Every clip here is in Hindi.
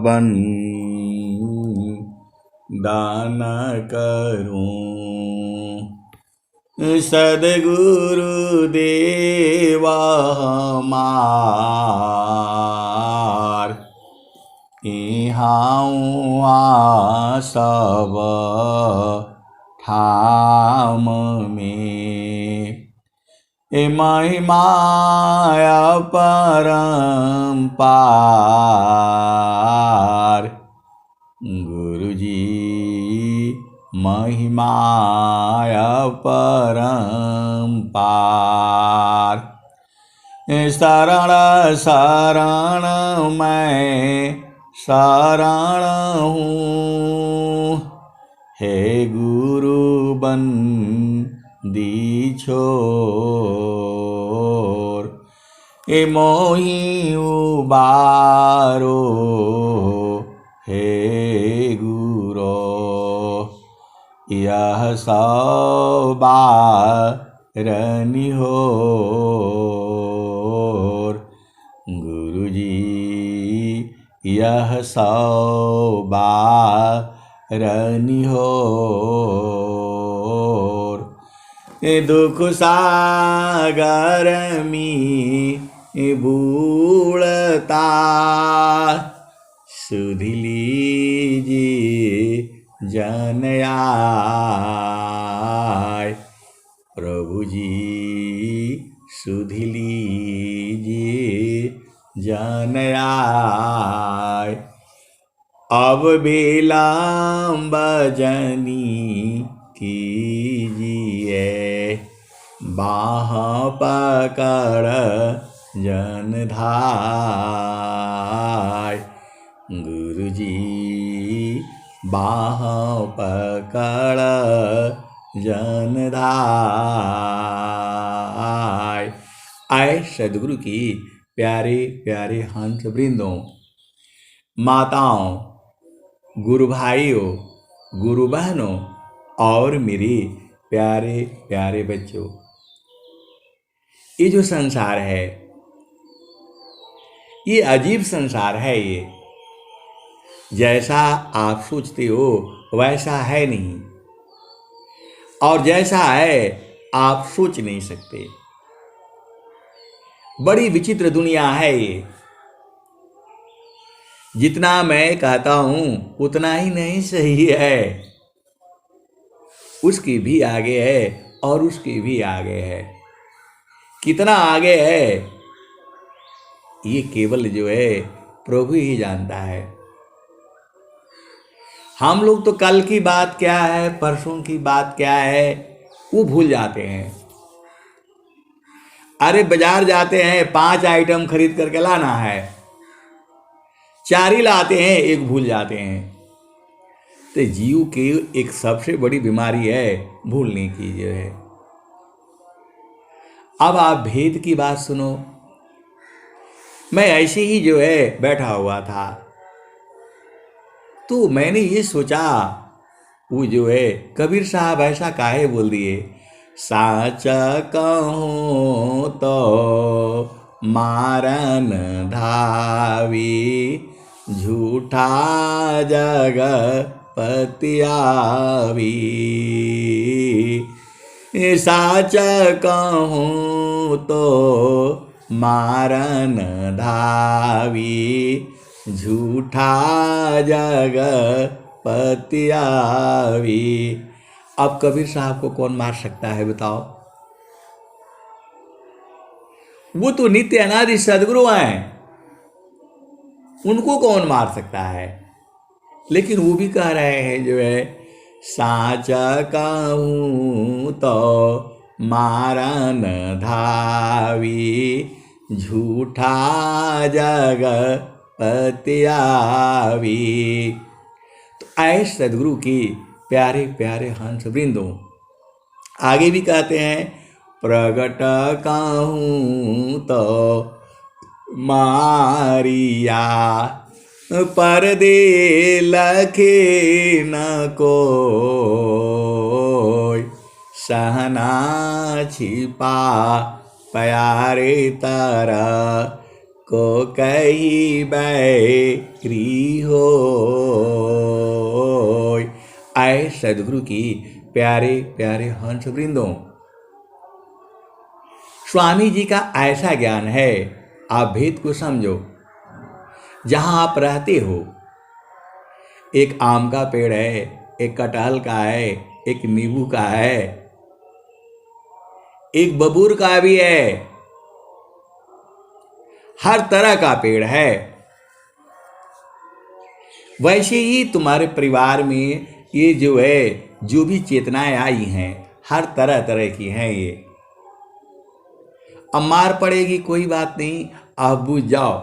बन दान करूं। सद्गुरु देवा हमार इहाँ सब ठाम में। महिमा परम्पार गुरुजी महिमा परम्पार। शरण शरण मैं शरण हूँ हे गुरु बंदी छोर। मोहि उबारो हे गुरो यह सब बारनी होर। गुरुजी यह सब बारनी होर। दुख सागर में बूढ़ता सुध लीजिए जन आय। प्रभु जी सुध लीजिए जन आय। अब विलंब जनी कीजिए बाह पकड़ जन धाय। गुरुजी बाह पकड़ जन धाय। आए सदगुरु की प्यारे प्यारे हंस वृंदों, माताओं, गुरु भाइयों, गुरु बहनों और मेरे प्यारे प्यारे बच्चों, ये जो संसार है ये अजीब संसार है। ये जैसा आप सोचते हो वैसा है नहीं, और जैसा है आप सोच नहीं सकते। बड़ी विचित्र दुनिया है ये। जितना मैं कहता हूं उतना ही नहीं सही है, उसकी भी आगे है और उसकी भी आगे है। कितना आगे है ये केवल जो है प्रभु ही जानता है। हम लोग तो कल की बात क्या है, परसों की बात क्या है, वो भूल जाते हैं। अरे बाजार जाते हैं, 5 आइटम खरीद करके लाना है, 4 ही लाते हैं, 1 भूल जाते हैं। तो जीव की एक सबसे बड़ी बीमारी है भूलने की जो है। अब आप भेद की बात सुनो। मैं ऐसे ही जो है बैठा हुआ था, तो मैंने ये सोचा, वो जो है कबीर साहब ऐसा काहे बोल दिए, साचा कहूं तो मारन धावी झूठा जग पतियावी। साच कहूं तो मारन धावी झूठा जग पतियावी। अब कबीर साहब को कौन मार सकता है बताओ? वो तो नित्य अनादि सदगुरु हैं, उनको कौन मार सकता है? लेकिन वो भी कह रहे हैं जो है, साचा कहूं तो मारन धावी झूठा जग पतियावी। तो ऐ सदगुरु की प्यारे प्यारे हंस वृंदों आगे भी कहते हैं, प्रगट कहूं तो मारिया परदे लखे न कोय। सहना छिपा प्यारे तरह को कही बैरी हो। आए सदगुरु की प्यारे प्यारे हंस वृंदों, स्वामी जी का ऐसा ज्ञान है, आप भेद को समझो। जहां आप रहते हो, एक आम का पेड़ है, एक कटहल का है, एक नींबू का है, एक बबूर का भी है, हर तरह का पेड़ है। वैसे ही तुम्हारे परिवार में ये जो है, जो भी चेतनाएं आई हैं, हर तरह तरह की हैं ये। अब मार पड़ेगी कोई बात नहीं, आप बुझ जाओ।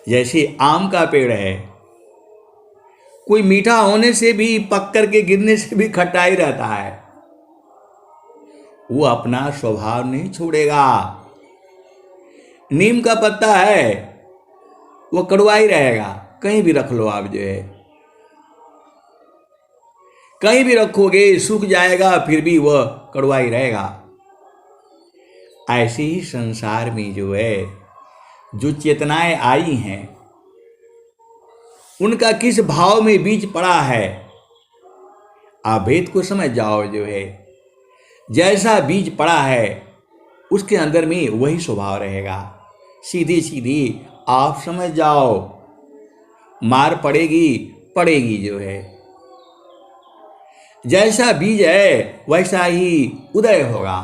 जैसे आम का पेड़ है, कोई मीठा होने से भी, पक कर के गिरने से भी खट्टा ही रहता है, वो अपना स्वभाव नहीं छोड़ेगा। नीम का पत्ता है, वो कड़वा ही रहेगा, कहीं भी रख लो आप, जो है कहीं भी रखोगे सूख जाएगा, फिर भी वह कड़वा ही रहेगा। ऐसे ही संसार में जो है, जो चेतनाएं आई हैं, उनका किस भाव में बीज पड़ा है, आप भेद को समझ जाओ। जो है जैसा बीज पड़ा है, उसके अंदर में वही स्वभाव रहेगा। सीधी सीधी आप समझ जाओ, मार पड़ेगी पड़ेगी। जो है जैसा बीज है, वैसा ही उदय होगा।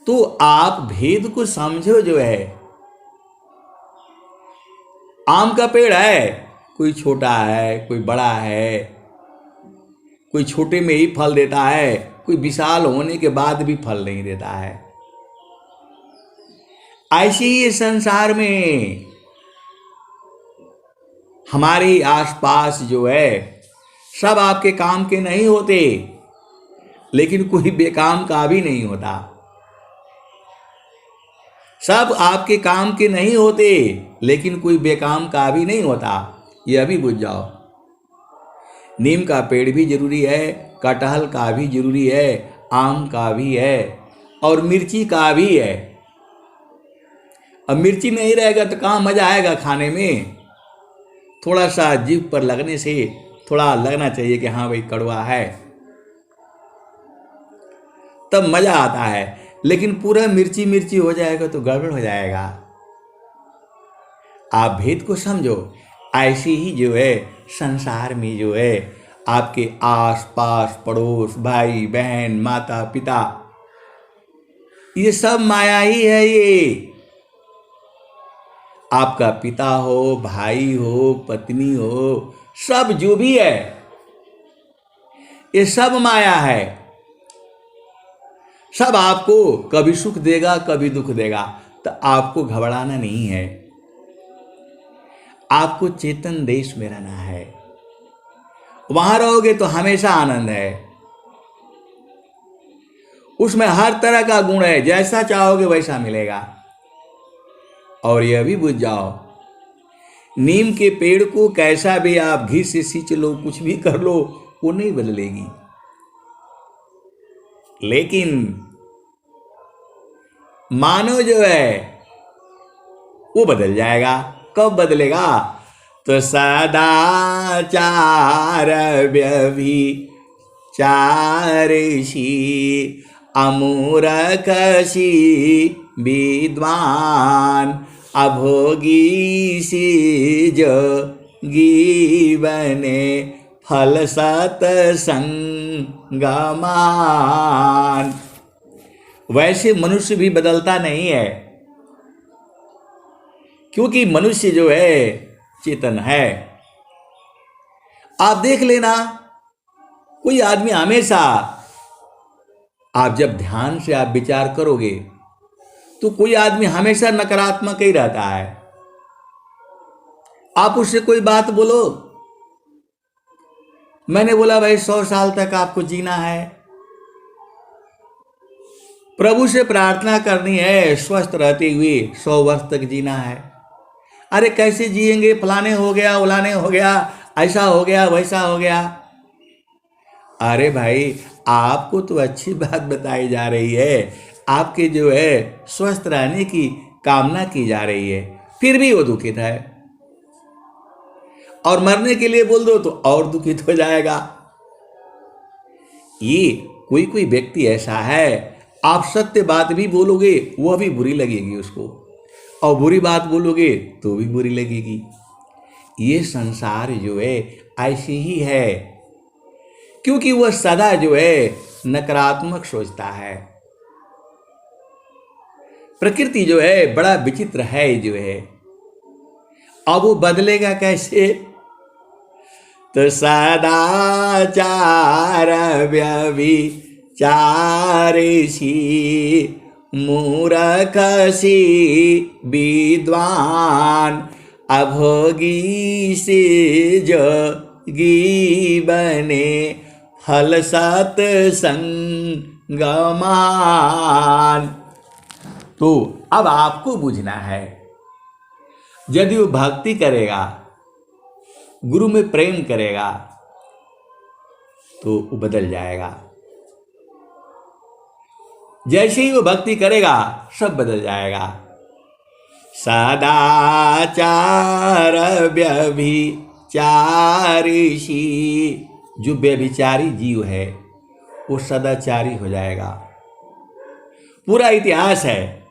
तो आप भेद को समझो। जो है आम का पेड़ है, कोई छोटा है, कोई बड़ा है, कोई छोटे में ही फल देता है, कोई विशाल होने के बाद भी फल नहीं देता है। ऐसे ही संसार में हमारे आसपास जो है, सब आपके काम के नहीं होते, लेकिन कोई बेकाम का भी नहीं होता। सब आपके काम के नहीं होते, लेकिन कोई बेकाम का भी नहीं होता, यह भी बुझ जाओ। नीम का पेड़ भी जरूरी है, कटहल का भी जरूरी है, आम का भी है, और मिर्ची का भी है। अब मिर्ची नहीं रहेगा तो कहाँ मजा आएगा खाने में। थोड़ा सा जीभ पर लगने से थोड़ा लगना चाहिए कि हाँ भाई कड़वा है, तब मजा आता है। लेकिन पूरा मिर्ची मिर्ची हो जाएगा तो गड़बड़ हो जाएगा। आप भेद को समझो। ऐसे ही जो है संसार में जो है, आपके आस पास पड़ोस, भाई बहन, माता पिता, ये सब माया ही है। ये आपका पिता हो, भाई हो, पत्नी हो, सब जो भी है, ये सब माया है। सब आपको कभी सुख देगा, कभी दुख देगा, तो आपको घबराना नहीं है। आपको चेतन देश में रहना है, वहां रहोगे तो हमेशा आनंद है। उसमें हर तरह का गुण है, जैसा चाहोगे वैसा मिलेगा। और यह भी बुझ जाओ, नीम के पेड़ को कैसा भी आप घी से सींच लो, कुछ भी कर लो, वो नहीं बदलेगी। लेकिन मानव जो है वो बदल जाएगा। कब बदलेगा? तो सदाचार व्यभिचारिषि अमूरखसी विद्वान अभोगी जोगी बने फल सतसंगमान। वैसे मनुष्य भी बदलता नहीं है, क्योंकि मनुष्य जो है चेतन है। आप देख लेना, कोई आदमी हमेशा, आप जब ध्यान से आप विचार करोगे तो कोई आदमी हमेशा नकारात्मक ही रहता है। आप उससे कोई बात बोलो, मैंने बोला भाई 100 साल तक आपको जीना है, प्रभु से प्रार्थना करनी है स्वस्थ रहते हुए 100 वर्ष तक जीना है। अरे कैसे जिएंगे, फलाने हो गया, उलाने हो गया, ऐसा हो गया, वैसा हो गया। अरे भाई आपको तो अच्छी बात बताई जा रही है, आपके जो है स्वस्थ रहने की कामना की जा रही है, फिर भी वो दुखित है। और मरने के लिए बोल दो तो और दुखित हो जाएगा। ये कोई कोई व्यक्ति ऐसा है, आप सत्य बात भी बोलोगे वह भी बुरी लगेगी उसको, और बुरी बात बोलोगे तो भी बुरी लगेगी। ये संसार जो है ऐसी ही है, क्योंकि वह सदा जो है नकारात्मक सोचता है। प्रकृति जो है बड़ा विचित्र है जो है। अब वो बदलेगा कैसे? तो सदाचार व्यभिचारिषि मूरखसी विद्वान अभोगी से जोगी बने फल सत्संगमान। तो अब आपको बुझना है, यदि वो भक्ति करेगा, गुरु में प्रेम करेगा, तो वो बदल जाएगा। जैसे ही वो भक्ति करेगा सब बदल जाएगा। सदाचार व्यभिचारिषि, जो व्यभिचारी जीव है वो सदाचारी हो जाएगा। पूरा इतिहास है,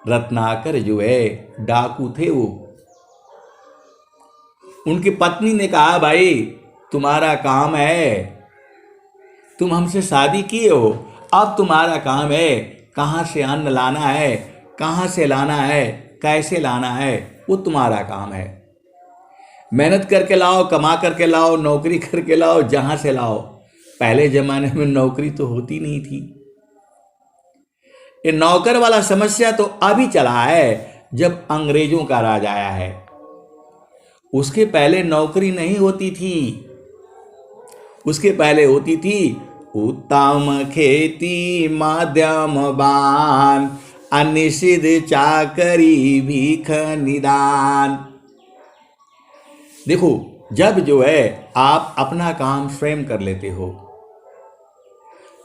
रत्नाकर जो है डाकू थे, वो उनकी पत्नी ने कहा, भाई तुम्हारा काम है, तुम हमसे शादी किए हो, अब तुम्हारा काम है कहाँ से अन्न लाना है, कहाँ से लाना है, कैसे लाना है, वो तुम्हारा काम है। मेहनत करके लाओ, कमा करके लाओ, नौकरी करके लाओ, जहाँ से लाओ। पहले जमाने में नौकरी तो होती नहीं थी। ये नौकर वाला समस्या तो अभी चला है जब अंग्रेजों का राज आया है। उसके पहले नौकरी नहीं होती थी। उसके पहले होती थी उत्तम खेती मध्यम बान, अनिषिद्ध चाकरी भीख निदान। देखो, जब जो है आप अपना काम स्वयं कर लेते हो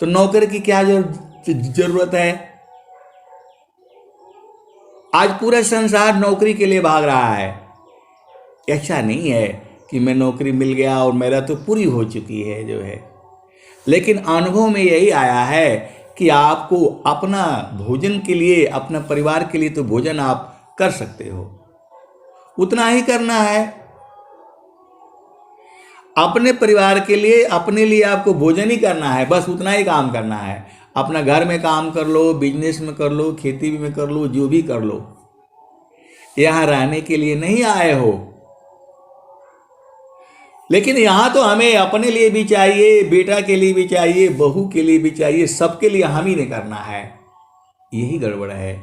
तो नौकर की क्या जरूरत है? आज पूरा संसार नौकरी के लिए भाग रहा है। ऐसा नहीं है कि मैं नौकरी मिल गया और मेरा तो पूरी हो चुकी है जो है, लेकिन अनुभव में यही आया है कि आपको अपना भोजन के लिए, अपना परिवार के लिए तो भोजन आप कर सकते हो, उतना ही करना है। अपने परिवार के लिए, अपने लिए आपको भोजन ही करना है, बस उतना ही काम करना है। अपना घर में काम कर लो, बिजनेस में कर लो, खेती में कर लो, जो भी कर लो। यहां रहने के लिए नहीं आए हो। लेकिन यहां तो हमें अपने लिए भी चाहिए, बेटा के लिए भी चाहिए, बहू के लिए भी चाहिए, सबके लिए हम ही ने करना है। यही गड़बड़ है।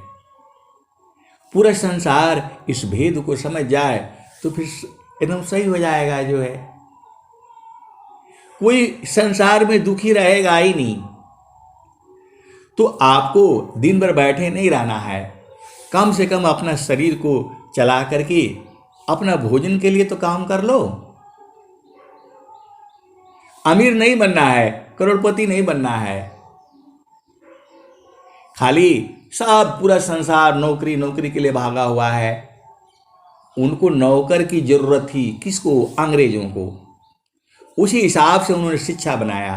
पूरा संसार इस भेद को समझ जाए तो फिर एकदम सही हो जाएगा जो है। कोई संसार में दुखी रहेगा ही नहीं। तो आपको दिन भर बैठे नहीं रहना है, कम से कम अपना शरीर को चला करके अपना भोजन के लिए तो काम कर लो। अमीर नहीं बनना है, करोड़पति नहीं बनना है। खाली सब पूरा संसार नौकरी नौकरी के लिए भागा हुआ है। उनको नौकर की जरूरत थी, किसको? अंग्रेजों को। उसी हिसाब से उन्होंने शिक्षा बनाया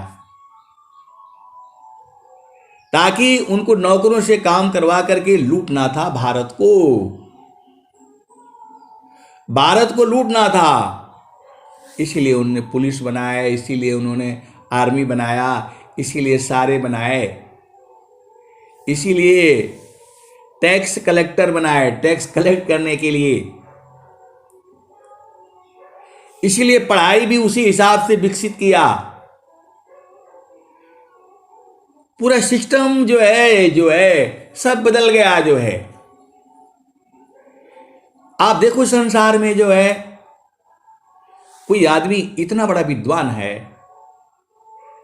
ताकि उनको नौकरों से काम करवा करके लूटना था भारत को। भारत को लूटना था, इसीलिए उन्होंने पुलिस बनाया, इसीलिए उन्होंने आर्मी बनाया, इसीलिए सारे बनाए, इसीलिए टैक्स कलेक्टर बनाए, टैक्स कलेक्ट करने के लिए। इसीलिए पढ़ाई भी उसी हिसाब से विकसित किया। पूरा सिस्टम जो है सब बदल गया जो है। आप देखो संसार में जो है कोई आदमी इतना बड़ा विद्वान है,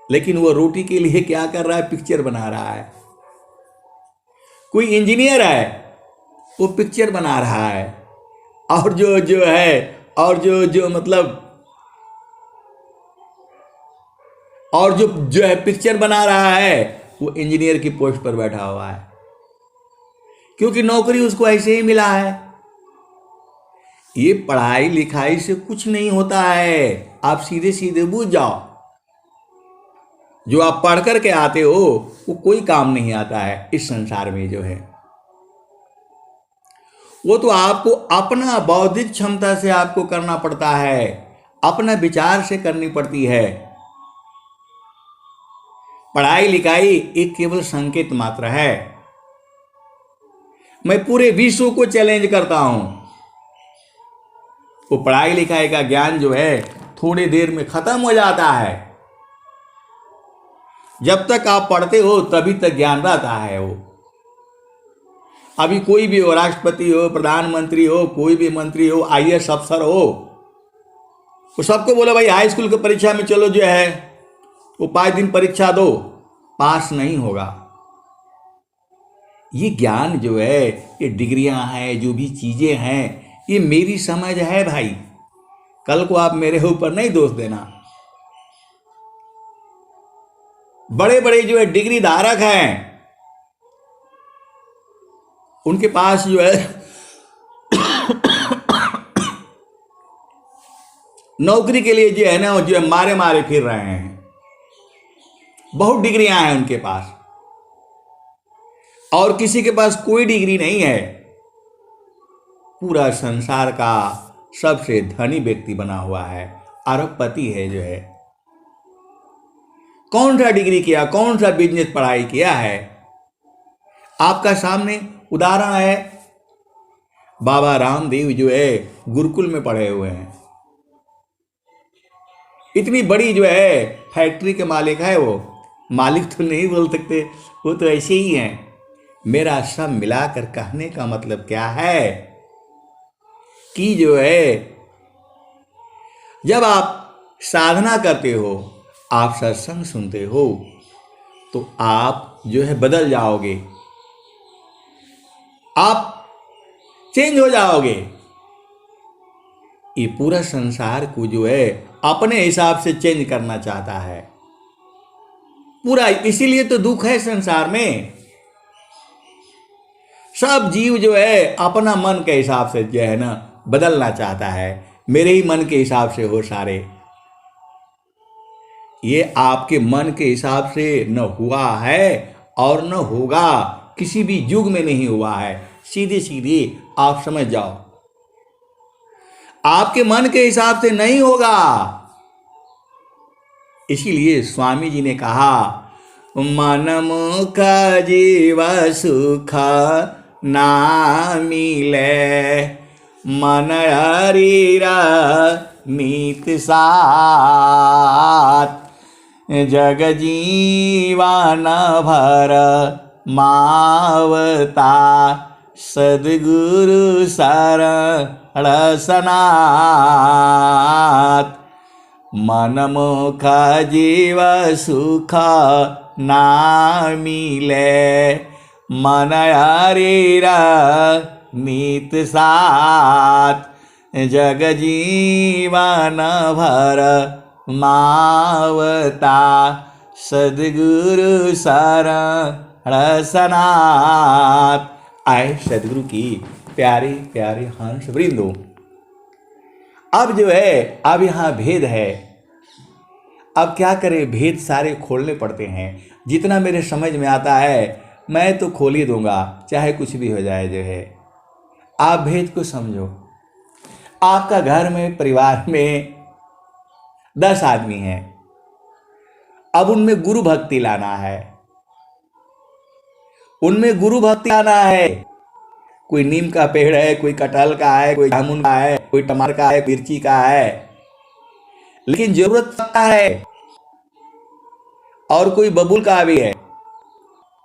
लेकिन वो रोटी के लिए क्या कर रहा है? पिक्चर बना रहा है। कोई इंजीनियर है, वो पिक्चर बना रहा है। और जो है, और जो मतलब, और जो है पिक्चर बना रहा है, वो इंजीनियर की पोस्ट पर बैठा हुआ है, क्योंकि नौकरी उसको ऐसे ही मिला है। ये पढ़ाई लिखाई से कुछ नहीं होता है, आप सीधे सीधे बूझ जाओ। जो आप पढ़ करके आते हो वो कोई काम नहीं आता है इस संसार में जो है। वो तो आपको अपना बौद्धिक क्षमता से आपको करना पड़ता है, अपना विचार से करनी पड़ती है। पढ़ाई लिखाई एक केवल संकेत मात्र है। मैं पूरे विश्व को चैलेंज करता हूं, वो पढ़ाई लिखाई का ज्ञान जो है थोड़ी देर में खत्म हो जाता है। जब तक आप पढ़ते हो तभी तक ज्ञान रहता है। वो अभी कोई भी हो, राष्ट्रपति हो, प्रधानमंत्री हो, कोई भी मंत्री हो, आईएएस अफसर हो, वो सबको बोलो भाई हाई स्कूल की परीक्षा में चलो, जो है वो 5 दिन परीक्षा दो, पास नहीं होगा। ये ज्ञान जो है, ये डिग्रियां हैं, जो भी चीजें हैं, ये मेरी समझ है भाई। कल को आप मेरे ऊपर नहीं दोष देना। बड़े बड़े जो है डिग्री धारक हैं, उनके पास जो है नौकरी के लिए जो है ना, जो है मारे मारे फिर रहे हैं। बहुत डिग्रियां हैं उनके पास, और किसी के पास कोई डिग्री नहीं है। पूरा संसार का सबसे धनी व्यक्ति बना हुआ है, अरबपति है जो है। कौन सा डिग्री किया, कौन सा बिजनेस पढ़ाई किया है? आपका सामने उदाहरण है, बाबा रामदेव जो है गुरुकुल में पढ़े हुए हैं। इतनी बड़ी जो है फैक्ट्री के मालिक है वो। मालिक तो नहीं बोल सकते, वो तो ऐसे ही हैं। मेरा सब मिलाकर कहने का मतलब क्या है कि जो है जब आप साधना करते हो, आप सत्संग सुनते हो, तो आप जो है बदल जाओगे, आप चेंज हो जाओगे। ये पूरा संसार को जो है अपने हिसाब से चेंज करना चाहता है पूरा। इसीलिए तो दुख है संसार में। सब जीव जो है अपना मन के हिसाब से जो है ना बदलना चाहता है। मेरे ही मन के हिसाब से हो सारे। ये आपके मन के हिसाब से न हुआ है और न होगा, किसी भी युग में नहीं हुआ है। सीधी सीधी आप समझ जाओ, आपके मन के हिसाब से नहीं होगा। इसीलिए स्वामी जी ने कहा, मन मुख जीव सुख ना मिले, मन हरीरा नीत साथ, जग जीवन भर मावता, सद्गुरु शरण सनाथ। मन मुख जीव सुख ना मिले, मन हरीरा नीत साथ, जग जीवन भर मावता, सद्गुरु शरण सनाथ। आए सद्गुरु की प्यारे प्यारे हंस वृंदो। अब जो है, अब यहाँ भेद है। अब क्या करें, भेद सारे खोलने पड़ते हैं। जितना मेरे समझ में आता है मैं तो खोल ही दूंगा, चाहे कुछ भी हो जाए। जो है आप भेद को समझो। आपका घर में, परिवार में 10 आदमी हैं, अब उनमें गुरु भक्ति लाना है। उनमें गुरु भक्ति लाना है। कोई नीम का पेड़ है, कोई कटहल का है, कोई जामुन का है, कोई टमाटर का है, मिर्ची का है, लेकिन जरूरत का है। और कोई बबूल का भी है,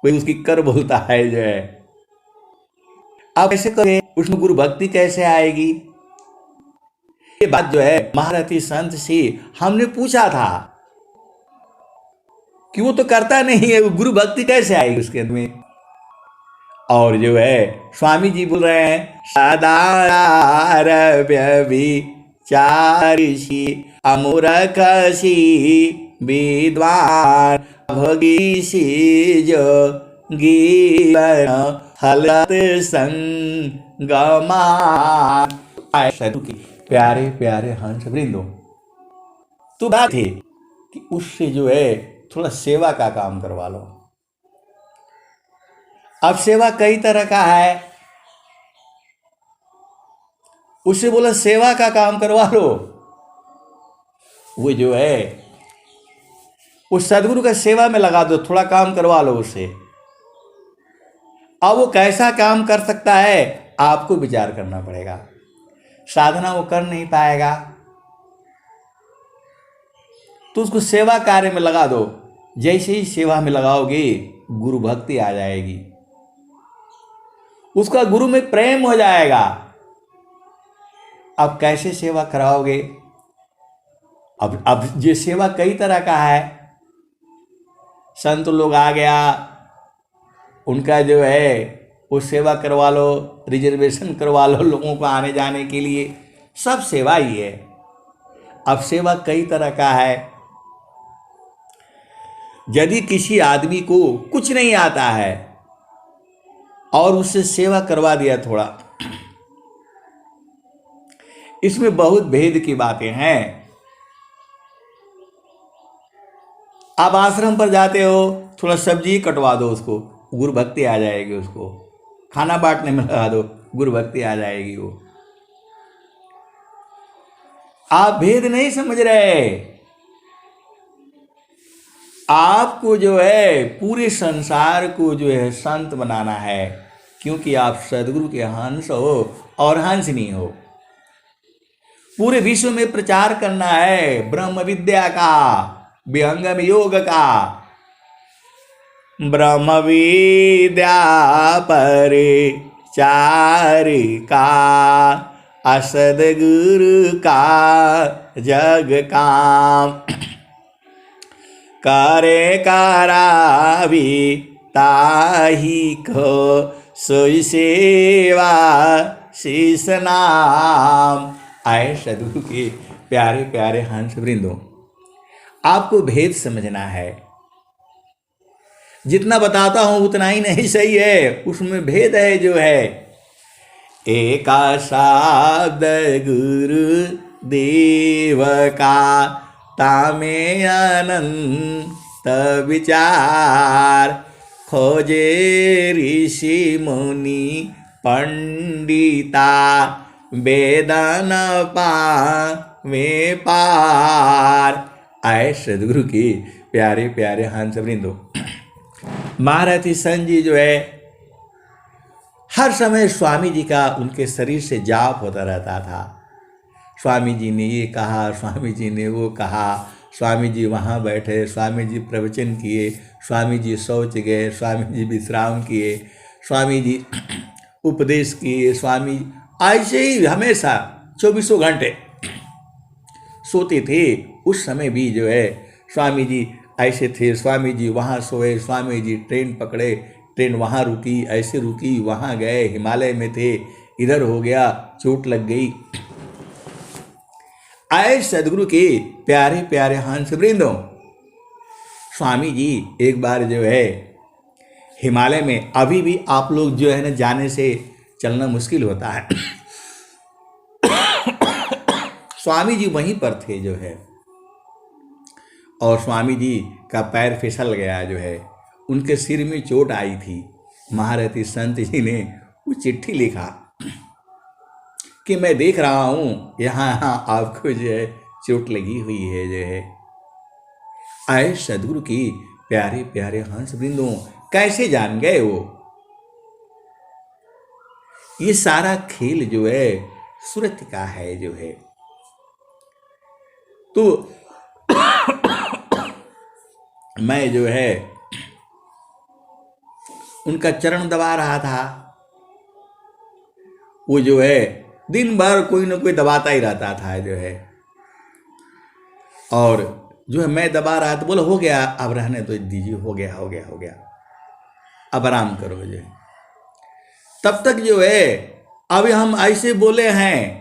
कोई उसकी कर बोलता है। जो है आप कैसे करें, उसमें गुरु भक्ति कैसे आएगी? ये बात जो है महारथी संत से हमने पूछा था कि वो तो करता नहीं है, वो गुरु भक्ति कैसे आएगी उसके अंदर में? और जो है स्वामी जी बोल रहे हैं, सदारव्य विचारिषि अमूरखसी विद्वान भगीशीज गीवन हलत संगमा। सदगुरु की प्यारे प्यारे हंस वृंदो, तो बात है कि उससे जो है थोड़ा सेवा का काम करवा लो। अब सेवा कई तरह का है, उससे बोला सेवा का काम करवा लो। वो जो है उस सदगुरु का सेवा में लगा दो, थोड़ा काम करवा लो उससे। अब वो कैसा काम कर सकता है आपको विचार करना पड़ेगा। साधना वो कर नहीं पाएगा तो उसको सेवा कार्य में लगा दो। जैसे ही सेवा में लगाओगे गुरु भक्ति आ जाएगी, उसका गुरु में प्रेम हो जाएगा। अब कैसे सेवा कराओगे? अब ये सेवा कई तरह का है। संत लोग आ गया, उनका जो है वो सेवा करवा लो, रिजर्वेशन करवा लो लोगों को आने जाने के लिए, सब सेवा ही है। अब सेवा कई तरह का है। यदि किसी आदमी को कुछ नहीं आता है और उससे सेवा करवा दिया थोड़ा, इसमें बहुत भेद की बातें हैं। आप आश्रम पर जाते हो, थोड़ा सब्जी कटवा दो उसको, गुरु भक्ति आ जाएगी। उसको खाना बांटने में लगा दो, गुरु भक्ति आ जाएगी। वो आप भेद नहीं समझ रहे। आपको जो है पूरे संसार को जो है संत बनाना है, क्योंकि आप सदगुरु के हंस हो और हंसनी हो। पूरे विश्व में प्रचार करना है ब्रह्म विद्या का, विहंगम योग का। ब्रह्म विद्या परिचारिका, असद गुरु का जग काम। करे करावी ताही को सोई सेवा शीस नाम। आए सदगुरु के प्यारे प्यारे हंस वृंदों, आपको भेद समझना है। जितना बताता हूं उतना ही नहीं सही है, उसमें भेद है जो है। एका शब्द गुरु देव का, तामे अनंत विचार। खोजे ऋषि मुनि पंडिता, वेदन पावे पार। आए सदगुरु की प्यारे प्यारे हंस वृंदो, महारथी संत जी जो है हर समय स्वामी जी का उनके शरीर से जाप होता रहता था। स्वामी जी ने ये कहा, स्वामी जी ने वो कहा, स्वामी जी वहाँ बैठे, स्वामी जी प्रवचन किए, स्वामी जी शौच गए, स्वामी जी विश्राम किए, स्वामी जी उपदेश किए। स्वामी ऐसे ही हमेशा 24 घंटे सोते थे। उस समय भी जो है स्वामी जी ऐसे थे। स्वामी जी वहाँ सोए, स्वामी जी ट्रेन पकड़े, ट्रेन वहाँ रुकी, ऐसे रुकी, वहाँ गए, हिमालय में थे, इधर हो गया, चोट लग गई। आए सदगुरु के प्यारे प्यारे हंस वृंदों, स्वामी जी एक बार जो है हिमालय में, अभी भी आप लोग जो है ना जाने से चलना मुश्किल होता है, स्वामी जी वहीं पर थे जो है, और स्वामी जी का पैर फिसल गया जो है, उनके सिर में चोट आई थी। महारथी संत जी ने वो चिट्ठी लिखा कि मैं देख रहा हूँ यहाँ आपको जो है चोट लगी हुई है जो है। आए सदगुरु की प्यारे प्यारे हंस वृंदों, कैसे जान गए वो? ये सारा खेल जो है सूरत का है जो है। तो मैं जो है उनका चरण दबा रहा था। वो जो है दिन भर कोई ना कोई दबाता ही रहता था जो है, और जो है मैं दबा रहा था। बोला हो गया, अब रहने तो दीजिए, हो गया हो गया हो गया, अब आराम करो जो है। तब तक जो है अभी हम ऐसे बोले हैं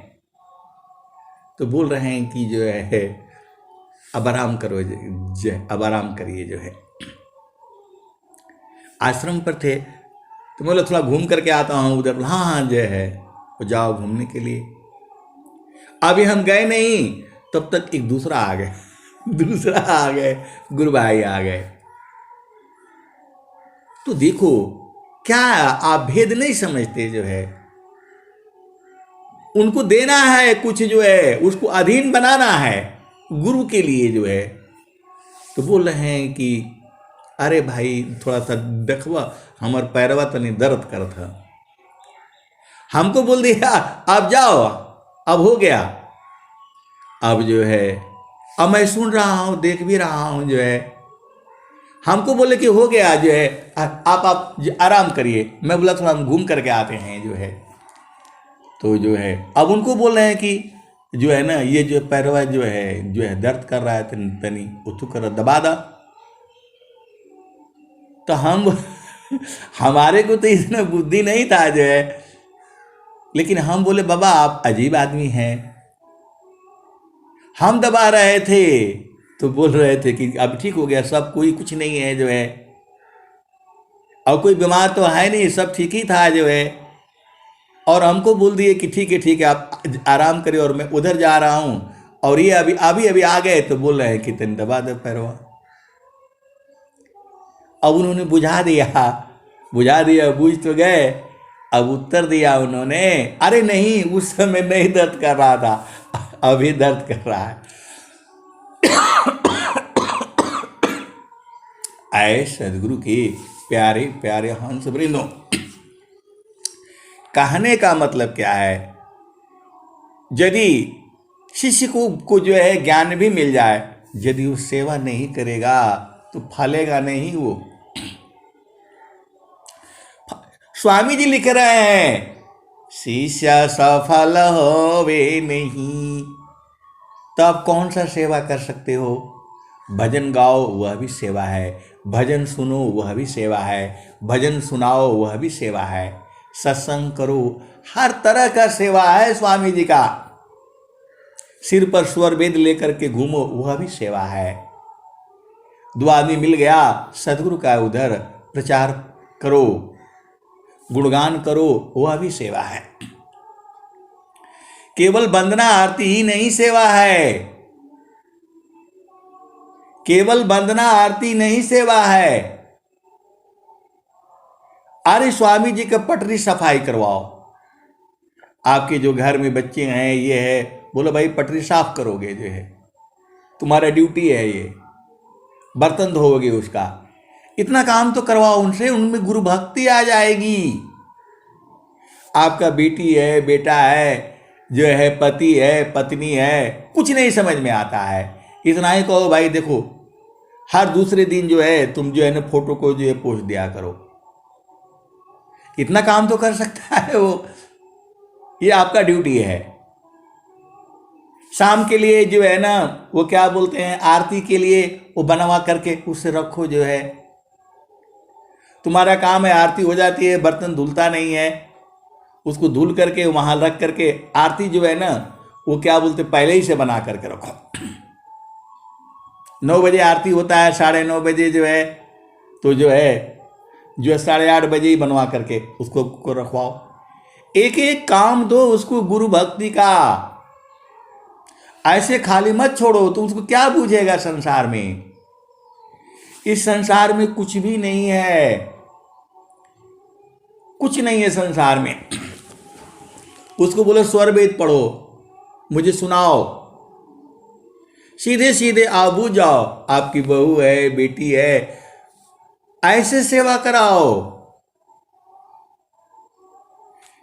तो बोल रहे हैं कि जो है अब आराम करो, अब आराम करिए जो है। आश्रम पर थे तो बोले थोड़ा घूम करके आता हूँ उधर। हाँ हाँ जो है वो जाओ घूमने के लिए। अभी हम गए नहीं तब तक एक दूसरा आ गए दूसरा आ गए, गुरु भाई आ गए। तो देखो क्या आप भेद नहीं समझते जो है। उनको देना है कुछ जो है, उसको अधीन बनाना है गुरु के लिए जो है। तो बोल रहे हैं कि अरे भाई थोड़ा सा देखवा हमार पैरवा तनी दर्द कर था। हमको बोल दिया आप जाओ, अब हो गया। अब जो है अब मैं सुन रहा हूँ, देख भी रहा हूँ जो है। हमको बोले कि हो गया जो है, आप आराम करिए। मैं बोला थोड़ा हम घूम करके आते हैं जो है। तो जो है अब उनको बोल रहे हैं कि जो है ना ये जो पैरवा जो है दर्द कर रहा है तनी तनी उठू कर दबा दा। तो हम हमारे को तो इतना बुद्धि नहीं था जो है, लेकिन हम बोले बाबा आप अजीब आदमी हैं। हम दबा रहे थे तो बोल रहे थे कि अब ठीक हो गया सब, कोई कुछ नहीं है जो है, और कोई बीमार तो है नहीं, सब ठीक ही था जो है। और हमको बोल दिए कि ठीक है आप आराम करिए, और मैं उधर जा रहा हूँ। और ये अभी आ गए तो बोल रहे हैं कि तन दबा दे पैरवा। अब उन्होंने बुझा दिया बूझ तो गए। अब उत्तर दिया उन्होंने, अरे नहीं उस समय नहीं दर्द कर रहा था, अभी दर्द कर रहा है। आए सदगुरु के प्यारे प्यारे हंस वृंदों, कहने का मतलब क्या है, यदि शिष्य को जो है ज्ञान भी मिल जाए, यदि वो सेवा नहीं करेगा तो फलेगा नहीं वो। स्वामी जी लिख रहे हैं शिष्य सफल होवे नहीं, तो आप कौन सा सेवा कर सकते हो। भजन गाओ वह भी सेवा है, भजन सुनो वह भी सेवा है, भजन सुनाओ वह भी सेवा है, सत्संग करो, हर तरह का सेवा है स्वामी जी का। सिर पर स्वर वेद लेकर के घूमो वह भी सेवा है। दो आदमी मिल गया सदगुरु का उधर प्रचार करो, गुणगान करो वह भी सेवा है। केवल वंदना आरती ही नहीं सेवा है, केवल वंदना आरती नहीं सेवा है। अरे स्वामी जी का पटरी सफाई करवाओ। आपके जो घर में बच्चे हैं ये है, बोलो भाई पटरी साफ करोगे जो है, तुम्हारा ड्यूटी है ये, बर्तन धोओगे उसका, इतना काम तो करवाओ उनसे, उनमें गुरु भक्ति आ जाएगी। आपका बेटी है, बेटा है, जो है पति है, पत्नी है, कुछ नहीं समझ में आता है, इतना ही कहो भाई देखो हर दूसरे दिन जो है तुम जो है ना फोटो को जो है पोस्ट दिया करो, इतना काम तो कर सकता है वो, ये आपका ड्यूटी है। शाम के लिए जो है ना वो क्या बोलते हैं आरती के लिए वो बनवा करके उससे रखो जो है, तुम्हारा काम है आरती हो जाती है, बर्तन धुलता नहीं है, उसको धुल करके वहां रख करके आरती जो है ना वो क्या बोलते पहले ही से बना करके रखो। 9 बजे आरती होता है, 9:30 बजे जो है तो जो है 8:30 बजे ही बनवा करके उसको रखवाओ। एक एक काम दो उसको गुरु भक्ति का, ऐसे खाली मत छोड़ो, तो उसको क्या बूझेगा संसार में। इस संसार में कुछ भी नहीं है, कुछ नहीं है संसार में। उसको बोलो स्वर वेद पढ़ो, मुझे सुनाओ, सीधे सीधे आप बूझ जाओ, आपकी बहू है, बेटी है, ऐसे सेवा कराओ।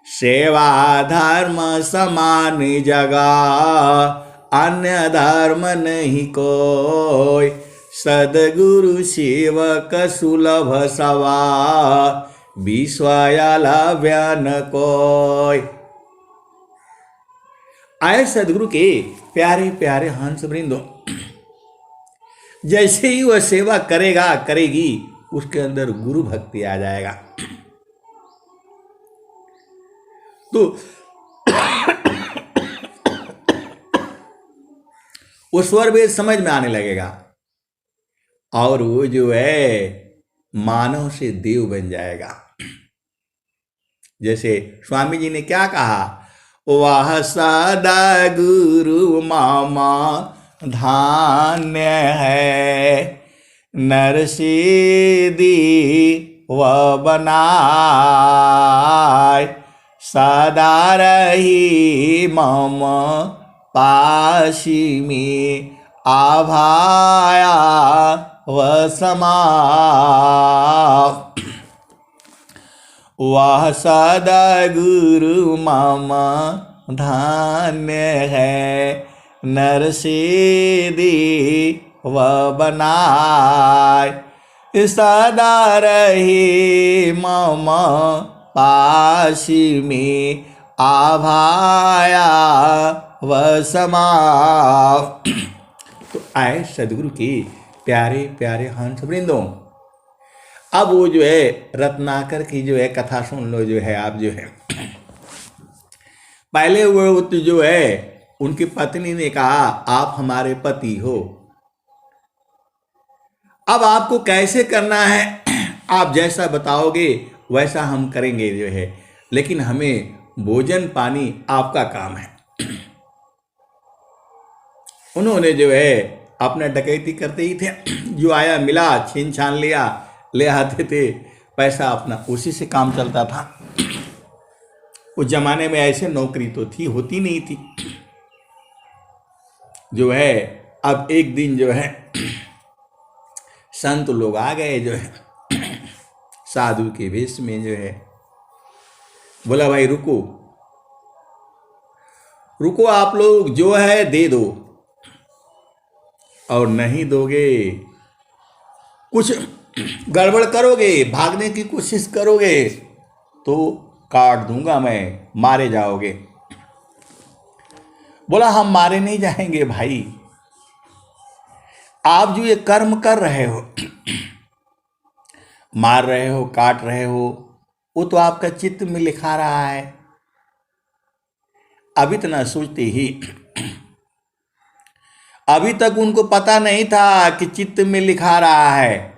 सेवा धर्म समान जगा, अन्य धर्म नहीं कोई, सदगुरु सेवक सुलभ सवा, विश्वयाला व्यान कोई। आए सदगुरु के प्यारे प्यारे हंस वृंदों, जैसे ही वह सेवा करेगा करेगी उसके अंदर गुरु भक्ति आ जाएगा। तो वो स्वर वेद समझ में आने लगेगा और वो जो है मानव से देव बन जाएगा। जैसे स्वामी जी ने क्या कहा, वह सदा गुरु मामा धान्य है, नर सीधी वह बनाए, सदा रही मम पाशी में, आभाया वह समा, वह सदा गुरु मम धान्य है, नर सीधी वह बनाए, सदा रही मम पाशी में, आभाया वह समा। तो आए सदगुरु के प्यारे प्यारे हंस वृंदों, अब वो जो है रत्नाकर की जो है कथा सुन लो। जो है आप जो है पहले वो तो जो है उनकी पत्नी ने कहा आप हमारे पति हो, अब आपको कैसे करना है, आप जैसा बताओगे वैसा हम करेंगे जो है, लेकिन हमें भोजन पानी आपका काम है। उन्होंने जो है अपना डकैती करते ही थे, जो आया मिला छीन छान लिया, ले आते थे पैसा, अपना उसी से काम चलता था। उस जमाने में ऐसे नौकरी तो थी होती नहीं थी। जो है अब एक दिन जो है संत लोग आ गए जो है साधु के वेश में, जो है बोला भाई रुको रुको, आप लोग जो है दे दो, और नहीं दोगे कुछ गड़बड़ करोगे, भागने की कोशिश करोगे तो काट दूंगा मैं, मारे जाओगे। बोला हम मारे नहीं जाएंगे भाई, आप जो ये कर्म कर रहे हो, मार रहे हो काट रहे हो, वो तो आपका चित्त में लिखा रहा है। अब इतना सोचते ही अभी तक उनको पता नहीं था कि चित्त में लिखा रहा है।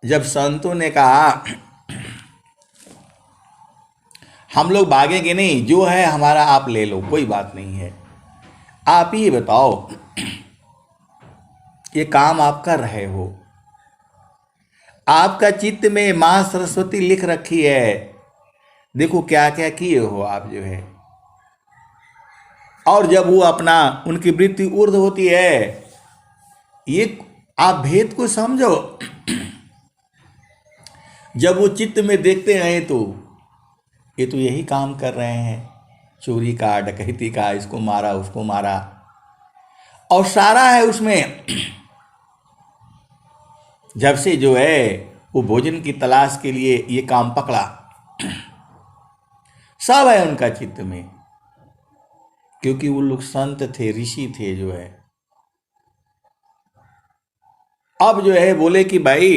जब संतों ने कहा हम लोग भागेंगे नहीं, जो है हमारा आप ले लो, कोई बात नहीं है, आप ही बताओ ये काम आप कर रहे हो, आपका चित्त में मां सरस्वती लिख रखी है, देखो क्या क्या किए हो आप जो है। और जब वो अपना उनकी वृत्ति ऊर्ध्व होती है, ये आप भेद को समझो। जब वो चित्त में देखते हैं तो ये तो यही काम कर रहे हैं, चोरी का डकैती का, इसको मारा उसको मारा, और सारा है उसमें। जब से जो है वो भोजन की तलाश के लिए ये काम पकड़ा, सब है उनका चित्त में, क्योंकि वो लोग संत थे, ऋषि थे जो है। अब जो है बोले कि भाई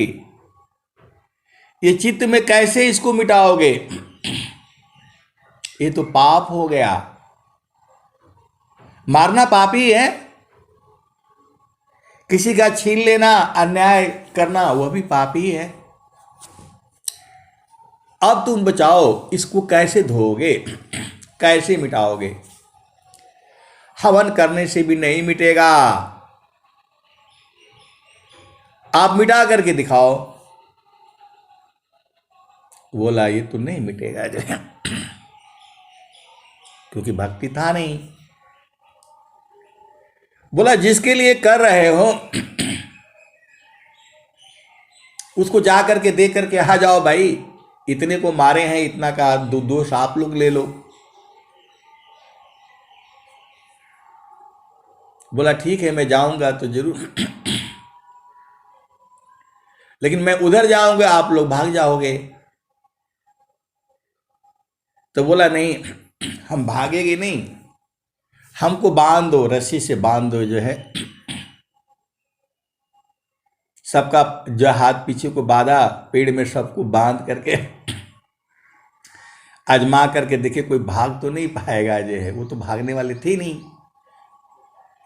ये चित्त में कैसे इसको मिटाओगे, ये तो पाप हो गया, मारना पाप ही है, किसी का छीन लेना, अन्याय करना, वह भी पाप ही है। अब तुम बचाओ, इसको कैसे धोओगे, कैसे मिटाओगे? हवन करने से भी नहीं मिटेगा, आप मिटा करके दिखाओ। बोला ये तो नहीं मिटेगा जो है, क्योंकि भक्ति था नहीं। बोला जिसके लिए कर रहे हो उसको जा करके दे करके आ जाओ भाई, इतने को मारे हैं, इतना का दोष आप लोग ले लो। बोला ठीक है मैं जाऊंगा तो जरूर, लेकिन मैं उधर जाऊंगा आप लोग भाग जाओगे। तो बोला नहीं, हम भागेंगे नहीं, हमको बांध दो, रस्सी से बांध दो जो है। सबका जो हाथ पीछे को बांधा, पेड़ में सबको बांध करके आजमा करके देखे कोई भाग तो नहीं पाएगा जो है, वो तो भागने वाले थे नहीं।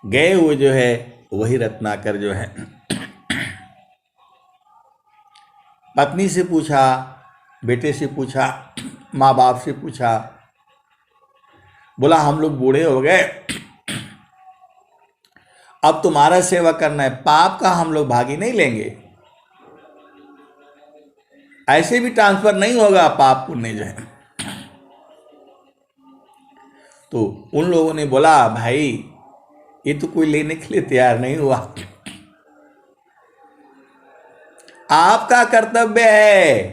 गए वो जो है वही रत्नाकर जो है पत्नी से पूछा, बेटे से पूछा, माँ बाप से पूछा, बोला हम लोग बूढ़े हो गए, अब तुम्हारा सेवा करना है, पाप का हम लोग भागी नहीं लेंगे, ऐसे भी ट्रांसफर नहीं होगा पाप पुण्य जो है। तो उन लोगों ने बोला भाई ये तो कोई लेने के लिए तैयार नहीं हुआ, आपका कर्तव्य है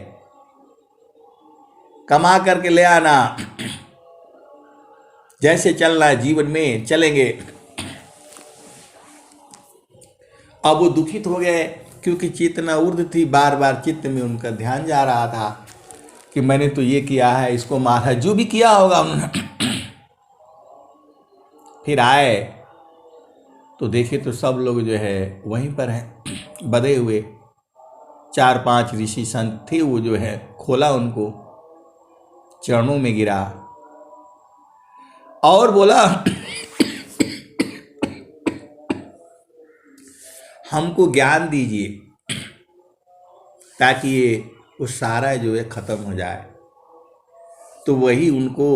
कमा करके ले आना, जैसे चलना है जीवन में चलेंगे। अब वो दुखित हो गए क्योंकि चेतना ऊर्ध्व थी, बार बार चित्त में उनका ध्यान जा रहा था कि मैंने तो ये किया है, इसको मारा, जो भी किया होगा उन्होंने। फिर आए तो देखे तो सब लोग जो है वहीं पर हैं बधे हुए, 4-5 ऋषि संत थे, वो जो है खोला उनको, चरणों में गिरा और बोला हमको ज्ञान दीजिए ताकि ये वो सारा जो है खत्म हो जाए। तो वही उनको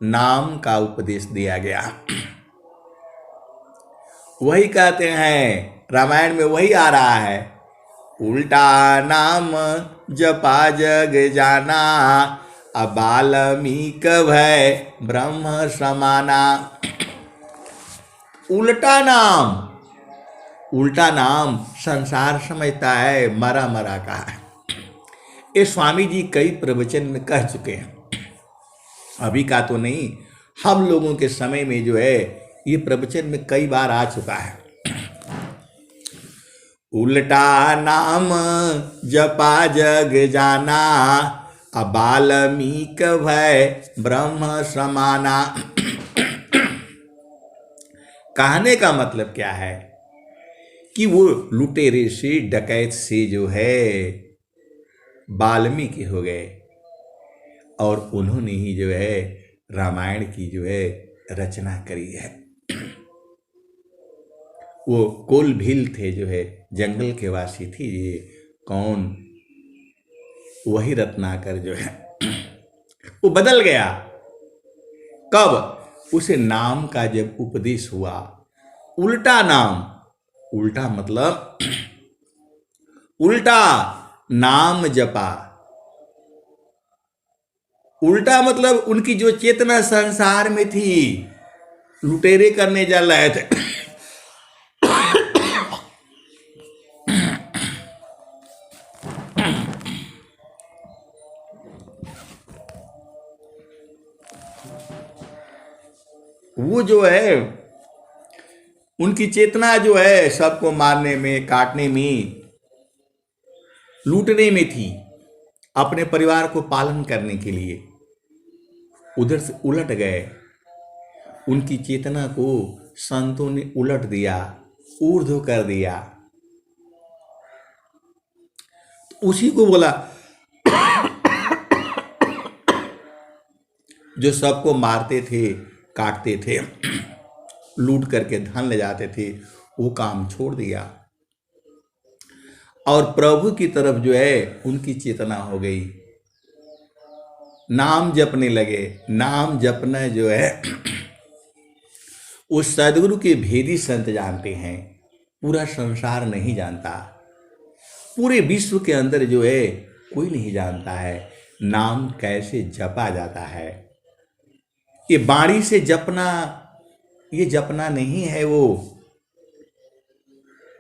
नाम का उपदेश दिया गया। वही कहते हैं रामायण में वही आ रहा है, उल्टा नाम जपा जग जाना, अबालमीक भय ब्रह्म समाना। उल्टा नाम संसार समझता है मरा मरा का है। ये स्वामी जी कई प्रवचन में कह चुके हैं, अभी का तो नहीं, हम लोगों के समय में जो है ये प्रवचन में कई बार आ चुका है। उल्टा नाम जपा जग जाना, अबालमीक भय ब्रह्म समाना। कहने का मतलब क्या है कि वो लुटेरे से, डकैत से जो है वाल्मीकि हो गए और उन्होंने ही जो है रामायण की जो है रचना करी है। वो कोल भील थे जो है, जंगल के वासी थी, ये कौन, वही रत्नाकर जो है वो बदल गया। कब? उसे नाम का जब उपदेश हुआ, उल्टा नाम, उल्टा मतलब उल्टा नाम जपा, उल्टा मतलब उनकी जो चेतना संसार में थी, लुटेरे करने चल रहे थे, वो जो है उनकी चेतना जो है सबको मारने में, काटने में, लूटने में थी, अपने परिवार को पालन करने के लिए। उधर से उलट गए, उनकी चेतना को संतों ने उलट दिया, ऊर्ध्व कर दिया। तो उसी को बोला जो सबको मारते थे, काटते थे, लूट करके धन ले जाते थे, वो काम छोड़ दिया और प्रभु की तरफ जो है उनकी चेतना हो गई, नाम जपने लगे। नाम जपना जो है उस सदगुरु के भेदी संत जानते हैं, पूरा संसार नहीं जानता, पूरे विश्व के अंदर जो है कोई नहीं जानता है नाम कैसे जपा जाता है। ये बाणी से जपना, ये जपना नहीं है, वो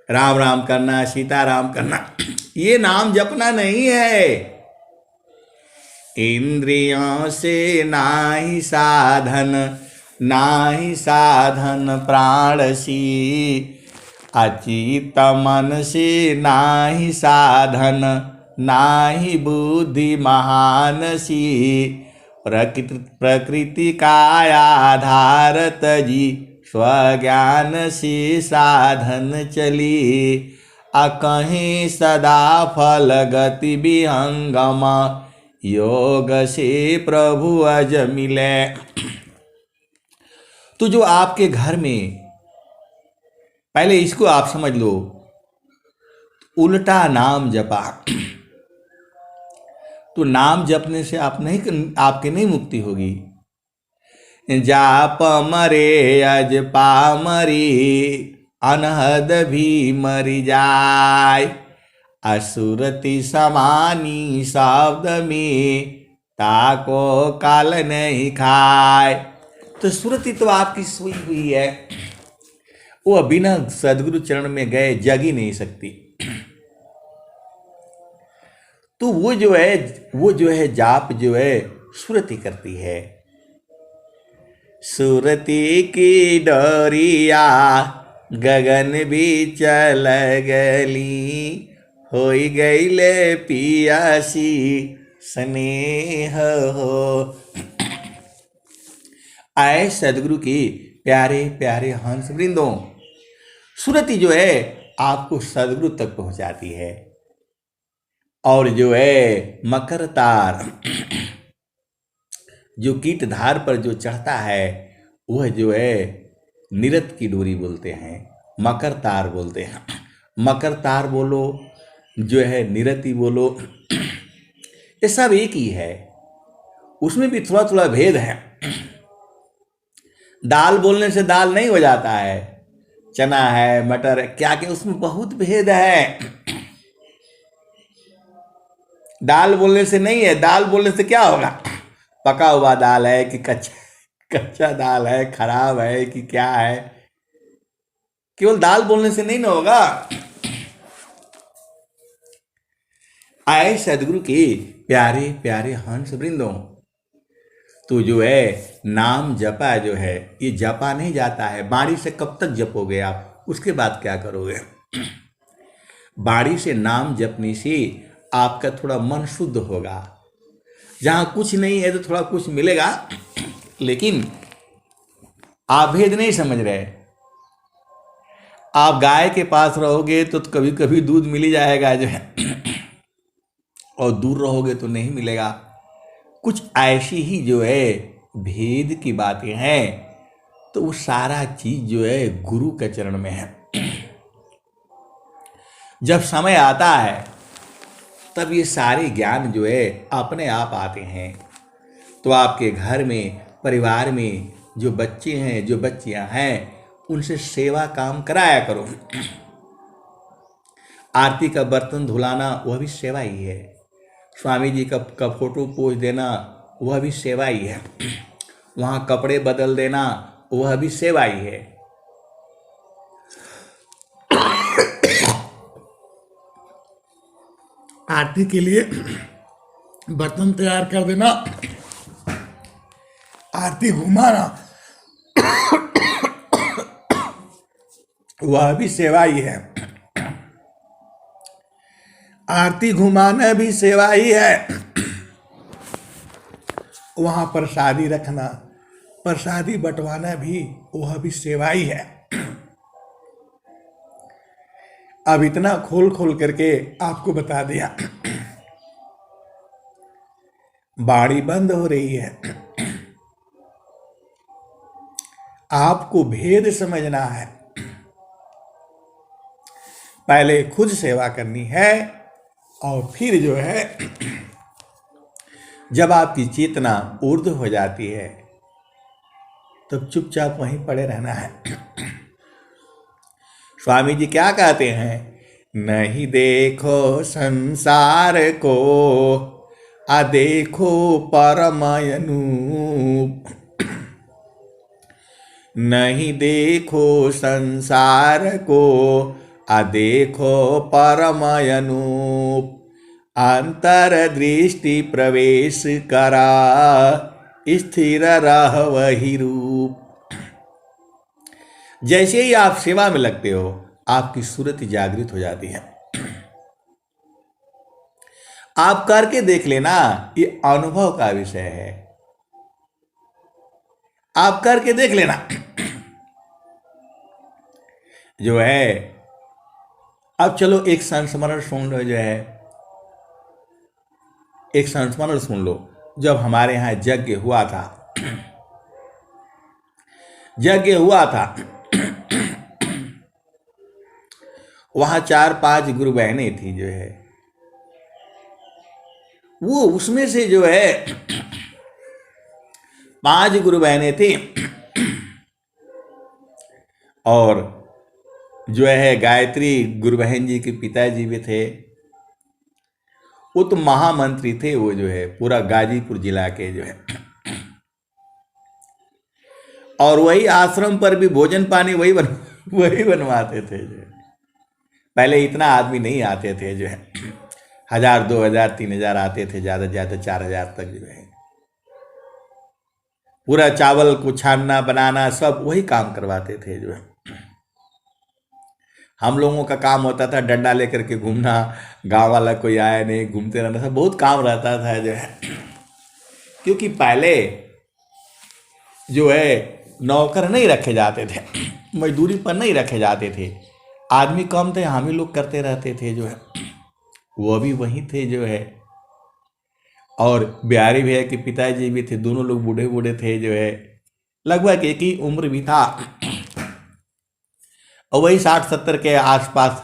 राम राम करना, सीता राम करना, ये नाम जपना नहीं है। इंद्रियों से नाही साधन, नाही साधन प्राणसी, अचित मन से नाही साधन, नाही बुद्धि महानसी, प्रकृति का आधार तजी, स्वज्ञान से साधन चली, अकहीं सदा फल गति विहंगम, योग से प्रभु अज मिले। तो जो आपके घर में पहले इसको आप समझ लो। उल्टा नाम जपा, तो नाम जपने से आपके नहीं मुक्ति होगी। जाप मरे अज पामरी, अनहद भी मरि जाय। असुरति समानी शब्द में, ताको काल नहीं खाए। तो सुरति तो आपकी सोई हुई है, वो बिना सदगुरु चरण में गए जग ही नहीं सकती। तो वो जो है जाप जो है सुरति करती है। सुरति की डोरिया गगन भी चल गली, होई गईले पियासी स्नेह हो। आए सदगुरु की प्यारे प्यारे हंस वृंदों, सुरति जो है आपको सदगुरु तक पहुंचाती है। और जो है मकर तार, जो कीट धार पर जो चढ़ता है, वह जो है निरत की डोरी बोलते हैं, मकर तार बोलते हैं। मकर तार बोलो, जो है निरति बोलो, ये सब एक ही है। उसमें भी थोड़ा थोड़ा भेद है। दाल बोलने से दाल नहीं हो जाता है, चना है, मटर है, क्या क्या उसमें बहुत भेद है। दाल बोलने से नहीं है, दाल बोलने से क्या होगा, पका हुआ दाल है कि कच्चा दाल है, खराब है कि क्या है, केवल दाल बोलने से नहीं ना होगा। आए सदगुरु के प्यारे प्यारे हंस वृंदों, तो जो है नाम जपा जो है, ये जपा नहीं जाता है। बाणी से कब तक जपोगे आप, उसके बाद क्या करोगे। बाणी से नाम जपने से आपका थोड़ा मन शुद्ध होगा। जहां कुछ नहीं है तो थोड़ा कुछ मिलेगा, लेकिन आप भेद नहीं समझ रहे। आप गाय के पास रहोगे तो कभी कभी दूध मिल ही जाएगा जो है, और दूर रहोगे तो नहीं मिलेगा। कुछ ऐसी ही जो है भेद की बातें हैं। तो वो सारा चीज जो है गुरु के चरण में है। जब समय आता है तब ये सारे ज्ञान जो है अपने आप आते हैं। तो आपके घर में, परिवार में जो बच्चे हैं, जो बच्चियां हैं, उनसे सेवा काम कराया करो। आरती का बर्तन धुलाना वह भी सेवा ही है। स्वामी जी का फोटो पोज देना वह भी सेवा ही है। वहाँ कपड़े बदल देना वह भी सेवा ही है। आरती के लिए बर्तन तैयार कर देना, आरती घुमाना वह भी सेवा ही है। आरती घुमाना भी सेवा ही है। वहां प्रसादी रखना, प्रसादी बंटवाना भी वह भी सेवा ही है। अब इतना खोल खोल करके आपको बता दिया। बाड़ी बंद हो रही है, आपको भेद समझना है। पहले खुद सेवा करनी है, और फिर जो है जब आपकी चेतना ऊर्ध्व हो जाती है तब चुपचाप वहीं पड़े रहना है। स्वामी जी क्या कहते हैं, नहीं देखो संसार को, आ देखो परमयनूप। नहीं देखो संसार को, आ देखो परमयनूप। अंतर्दृष्टि प्रवेश करा, स्थिर रह वही रूप। जैसे ही आप सेवा में लगते हो, आपकी सूरत जागृत हो जाती है। आप करके देख लेना, ये अनुभव का विषय है। आप करके देख लेना। जो है अब चलो एक संस्मरण सुन लो, जो है एक संस्मरण सुन लो। जब हमारे यहाँ यज्ञ हुआ था, यज्ञ हुआ था, वहाँ 4-5 गुरु बहनें थी जो है, वो उसमें से जो है 5 गुरु बहनें थी, और जो है गायत्री गुरु बहन जी के पिताजी भी थे। वो तो महामंत्री थे, वो जो है पूरा गाजीपुर जिला के जो है, और वही आश्रम पर भी भोजन पानी वही बनवाते थे जो है। पहले इतना आदमी नहीं आते थे जो है, 1000, 2000, 3000 आते थे, ज़्यादा से ज़्यादा 4000 तक जो है। पूरा चावल को छानना बनाना सब वही काम करवाते थे जो है। हम लोगों का काम होता था डंडा लेकर के घूमना, गांव वाला कोई आया नहीं, घूमते रहना था, बहुत काम रहता था जो है। क्योंकि पहले जो है नौकर नहीं रखे जाते थे, मजदूरी पर नहीं रखे जाते थे, आदमी कम थे, हम ही लोग करते रहते थे जो है। वो भी वहीं थे जो है, और बिहारी भैया के पिताजी भी थे, दोनों लोग बूढ़े बूढ़े थे जो है, लगभग एक ही उम्र भी था, और वही 60-70 के आसपास,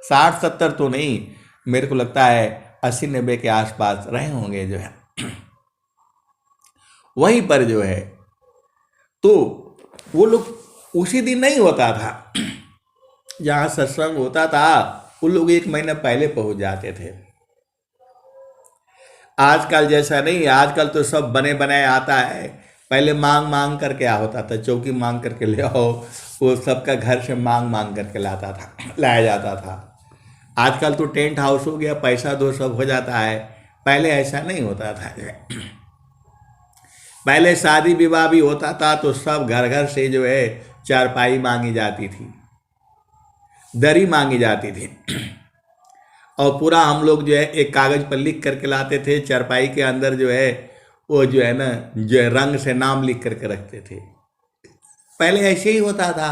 60-70 तो नहीं, मेरे को लगता है 80-90 के आसपास रहे होंगे जो है। वहीं पर जो है, तो वो लोग उसी दिन नहीं होता था जहाँ सत्संग होता था, वो लोग 1 महीना पहले पहुंच जाते थे। आजकल जैसा नहीं, आजकल तो सब बने बनाए आता है। पहले मांग मांग करके होता था, चौकी मांग करके ले आओ, वो सबका घर से मांग मांग करके लाया जाता था। आजकल तो टेंट हाउस हो गया, पैसा दो सब हो जाता है, पहले ऐसा नहीं होता था। पहले शादी विवाह भी होता था तो सब घर घर से जो है चारपाई मांगी जाती थी, दरी मांगी जाती थी, और पूरा हम लोग जो है एक कागज पर लिख करके लाते थे, चारपाई के अंदर जो है वो जो है ना, जो है रंग से नाम लिख करके रखते थे। पहले ऐसे ही होता था।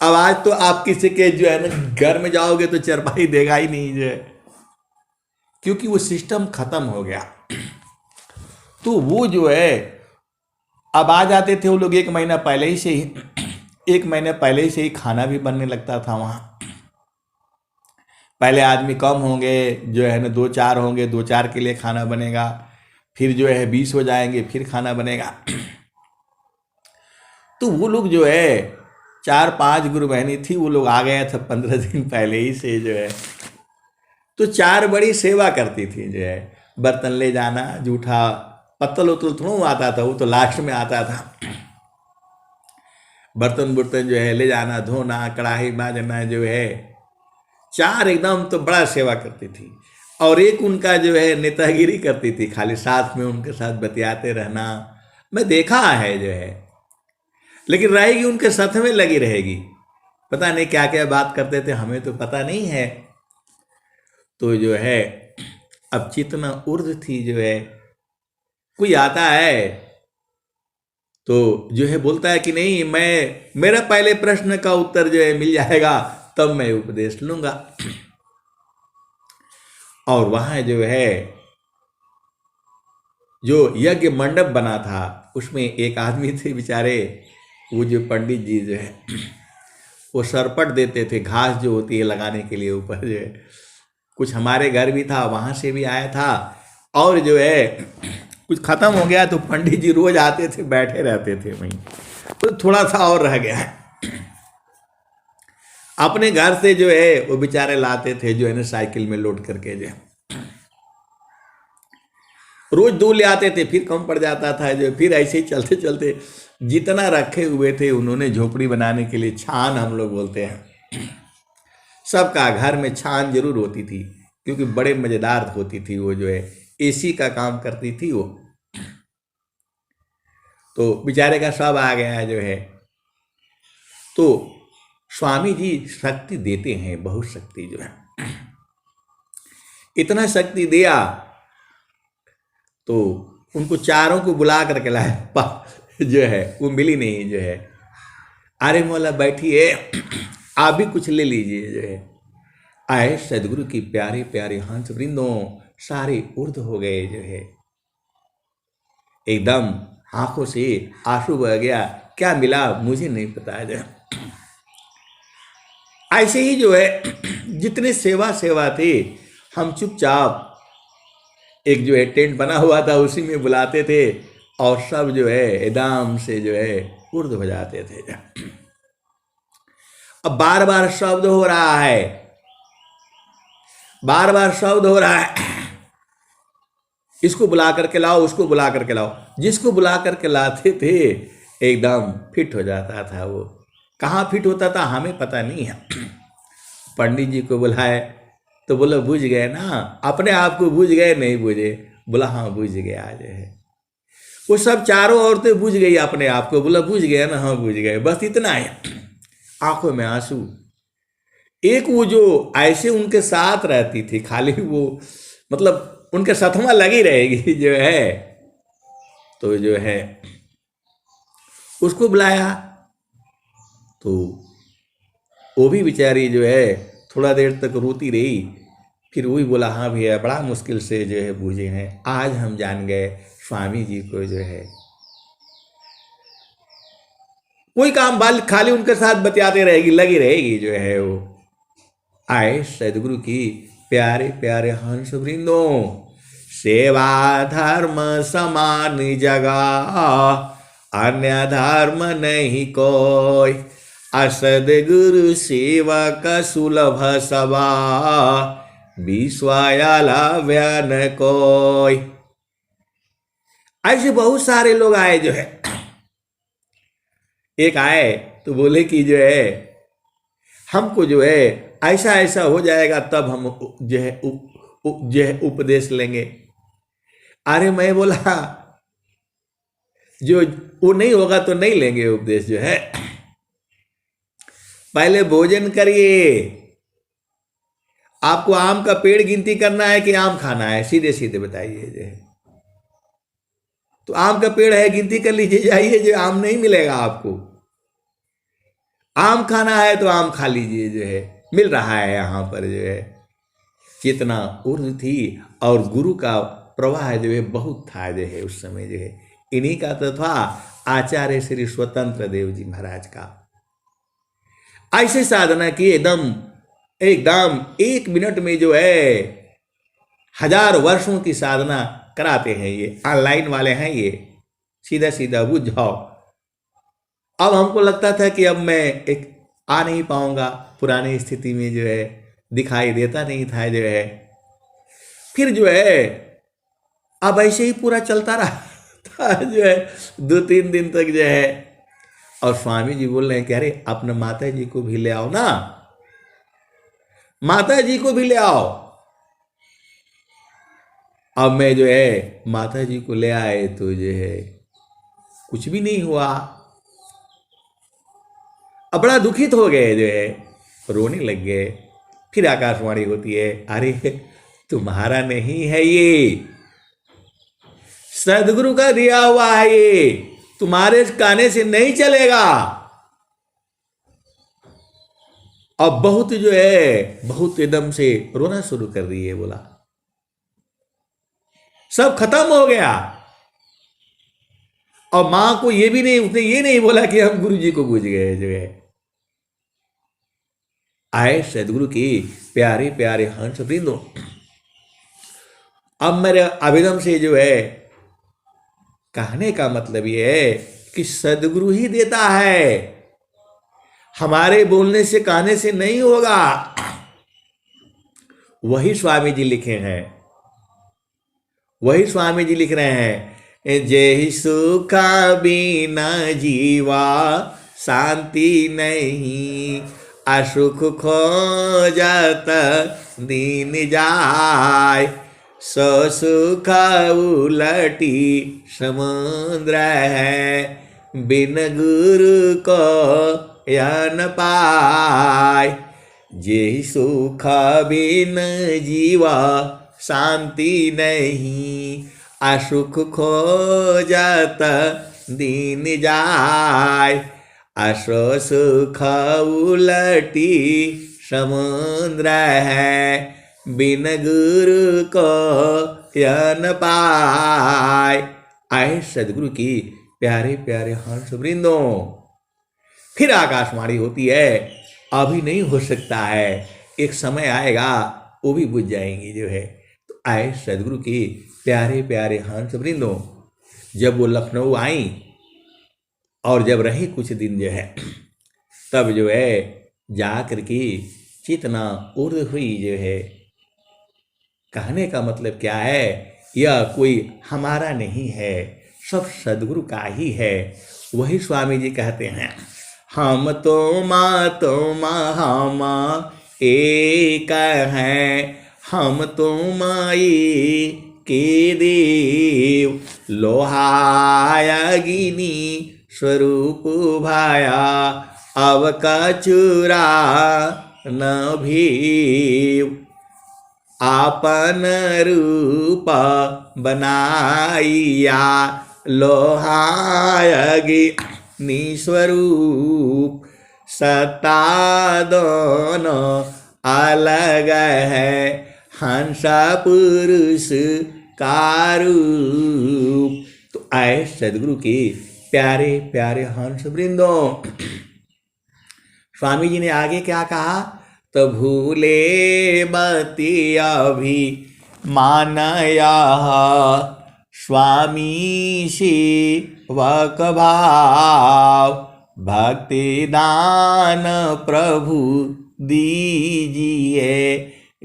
अब आज तो आप किसी के जो है ना घर में जाओगे तो चारपाई देगा ही नहीं जो है, क्योंकि वो सिस्टम खत्म हो गया। तो वो जो है अब आ जाते थे वो लोग 1 महीना पहले ही से ही, 1 महीने पहले ही से ही खाना भी बनने लगता था वहाँ। पहले आदमी कम होंगे जो है ना, 2-4 होंगे, 2-4 के लिए खाना बनेगा, फिर जो है 20 हो जाएंगे, फिर खाना बनेगा। तो वो लोग जो है 4-5 गुरु बहनी थी, वो लोग आ गया था 15 दिन पहले ही से जो है। तो 4 बड़ी सेवा करती थी जो है, बर्तन ले जाना, जूठा, पत्तल उत्तल थोड़ा आता था, वो तो लास्ट में आता था। बर्तन बुर्तन जो है ले जाना, धोना, कढ़ाई माजना जो है, 4 एकदम तो बड़ा सेवा करती थी। और एक उनका जो है नेतागिरी करती थी, खाली साथ में उनके साथ बतियाते रहना, मैं देखा है जो है, लेकिन रहेगी उनके साथ में लगी रहेगी, पता नहीं क्या क्या बात करते थे, हमें तो पता नहीं है। तो जो है अब चितना उर्द थी जो है, कोई आता है तो जो है बोलता है कि नहीं, मेरा पहले प्रश्न का उत्तर जो है मिल जाएगा तब मैं उपदेश लूंगा। और वहां जो है जो यज्ञ मंडप बना था, उसमें एक आदमी थे बेचारे, वो जो पंडित जी जो है वो सरपट देते थे, घास जो होती है लगाने के लिए ऊपर जो है। कुछ हमारे घर भी था, वहां से भी आया था, और जो है कुछ खत्म हो गया तो पंडित जी रोज आते थे, बैठे रहते थे वहीं, तो थोड़ा सा और रह गया। अपने घर से जो है वो बेचारे लाते थे जो है ना, साइकिल में लोड करके जो है, रोज 2 ले आते थे, फिर कम पड़ जाता था जो, फिर ऐसे ही चलते चलते जितना रखे हुए थे उन्होंने झोपड़ी बनाने के लिए, छान हम लोग बोलते हैं, सबका घर में छान जरूर होती थी, क्योंकि बड़े मजेदार होती थी वो जो है, एसी का काम करती थी वो। तो बेचारे का सब आ गया जो है। तो स्वामी जी शक्ति देते हैं, बहुत शक्ति जो है, इतना शक्ति दिया तो उनको चारों को बुला करके लाया, जो है वो मिली नहीं जो है। अरे मौला बैठिए, आप भी कुछ ले लीजिए जो है। आए सदगुरु की प्यारे प्यारे हंस वृंदों, सारे उर्द हो गए जो है, एकदम आंखों से आंसू बह गया। क्या मिला मुझे नहीं पता जो। ऐसे ही जो है जितने सेवा सेवा थे, हम चुपचाप एक जो है टेंट बना हुआ था उसी में बुलाते थे, और सब जो है एकदम से जो है उर्द बजाते थे। अब बार बार शब्द हो रहा है, बार बार शब्द हो रहा है, इसको बुला करके लाओ, उसको बुला करके लाओ। जिसको बुला करके लाते थे एकदम फिट हो जाता था। वो कहाँ फिट होता था हमें पता नहीं है। पंडित जी को बुलाए तो बोला बुझ गए ना, अपने आप को बुझ गए, नहीं बुझे, बोला हाँ बुझ गए आज है। वो सब चारों औरतें बुझ गई अपने आप को, बोला बुझ गया ना, हाँ बुझ गए, बस इतना है। आंखों में आंसू। एक वो जो ऐसे उनके साथ रहती थी, खाली वो मतलब उनके सथमा लगी रहेगी जो है, तो जो है उसको बुलाया तो वो भी बेचारी जो है थोड़ा देर तक रोती रही। फिर वही बोला हाँ भैया बड़ा मुश्किल से जो है बूझे हैं, आज हम जान गए स्वामी जी को जो है। कोई काम बाल खाली उनके साथ बतियाते रहेगी, लगी रहेगी जो है वो। आए सदगुरु की प्यारे प्यारे हंस वृंदों, सेवा धर्म समान जगह, अन्य धर्म नहीं कोई, असदगुरु सेवक सुलभ सभा, विश्वायाला व्यन कोई। ऐसे बहुत सारे लोग आए जो है। एक आए तो बोले कि जो है हमको जो है ऐसा ऐसा हो जाएगा तब हम जो है जो है उपदेश लेंगे। अरे मैं बोला जो वो नहीं होगा तो नहीं लेंगे उपदेश जो है, पहले भोजन करिए। आपको आम का पेड़ गिनती करना है कि आम खाना है, सीधे सीधे बताइए जो है। तो आम का पेड़ है, गिनती कर लीजिए, जाइए, जो आम नहीं मिलेगा आपको। आम खाना है तो आम खा लीजिए जो है, मिल रहा है यहाँ पर जो है। चेतना ऊर्ध्व थी और गुरु का प्रवाह जो है बहुत था जो है उस समय जो है। इन्हीं का तो था आचार्य श्री स्वतंत्र देव जी महाराज का। ऐसे साधना की एकदम एकदम 1 मिनट में जो है 1000 वर्षों की साधना कराते हैं। ये ऑनलाइन वाले हैं, ये सीधा सीधा बुझ जाओ। अब हमको लगता था कि अब मैं एक आ नहीं पाऊंगा, पुरानी स्थिति में जो है दिखाई देता नहीं था जो है। फिर जो है अब ऐसे ही पूरा चलता रहा था जो है 2-3 दिन तक जो है। और स्वामी जी बोल रहे हैं कि अरे अपने माता जी को भी ले आओ ना, माता जी को भी ले आओ। अब मैं जो है माता जी को ले आए तो जो है कुछ भी नहीं हुआ। अब बड़ा दुखित हो गए जो है, रोने लग गए। फिर आकाशवाणी होती है, अरे तुम्हारा नहीं है ये, सदगुरु का दिया हुआ है ये, तुम्हारे कहने से नहीं चलेगा। अब बहुत जो है बहुत एकदम से रोना शुरू कर रही है। बोला सब खत्म हो गया। और मां को ये भी नहीं, उसने ये नहीं बोला कि हम गुरु जी को बुझ गए जो है। आए सदगुरु की प्यारे प्यारे हंस वृंदों। अब मेरे अभिगम से जो है कहने का मतलब ये है कि सदगुरु ही देता है, हमारे बोलने से कहने से नहीं होगा। वही स्वामी जी लिखे हैं, वही स्वामी जी लिख रहे हैं, जय सुखा बिना जीवा शांति नहीं, असुख खो जाता दीन जाय, सुख उलटी समुद्र है, बिन गुरु को यह न पाय, जे सुख बिन जीवा शांति नहीं, असुख खो जाता दीन जाय, असो सुख उलटी समुद्र है, बिन गुरु को यह न पाय। आए सदगुरु की प्यारे प्यारे हंस वृंदों। फिर आकाशवाणी होती है, अभी नहीं हो सकता है, एक समय आएगा वो भी बुझ जाएंगी जो है। तो आए सदगुरु के प्यारे प्यारे हंस वृंदों, जब वो लखनऊ आई और जब रही कुछ दिन जो है, तब जो है जा करके चेतना उर्द हुई जो है। कहने का मतलब क्या है, यह कोई हमारा नहीं है, सब सदगुरु का ही है। वही स्वामी जी कहते हैं, हम तो हम एक हैं, हम तो माई के देव, लोहायगिनी स्वरूप भाया, अब का चूरा न भीव, आपन रूप बनाइया, लोहायगिनी स्वरूप, सत्ता दोनों अलग है, हंस पुरुष का रूप। तो आए सदगुरु के प्यारे प्यारे हंस वृंदों, स्वामी जी ने आगे क्या कहा, तो भूले मति अभी मानया, स्वामी सेवक भाव, भक्ति दान प्रभु दीजिए,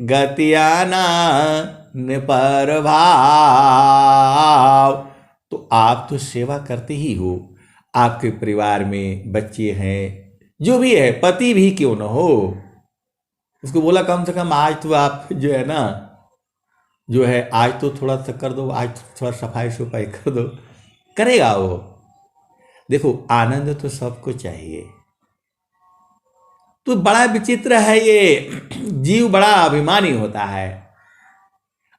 गतियानन पर भाव। तो आप तो सेवा करते ही हो, आपके परिवार में बच्चे हैं, जो भी है, पति भी क्यों न हो, उसको बोला कम से कम आज तो आप जो है ना, जो है आज तो थोड़ा सा कर दो, आज थोड़ा सफाई सफाई कर दो, करेगा वो। देखो आनंद तो सबको चाहिए। तो बड़ा विचित्र है ये, जीव बड़ा अभिमानी होता है,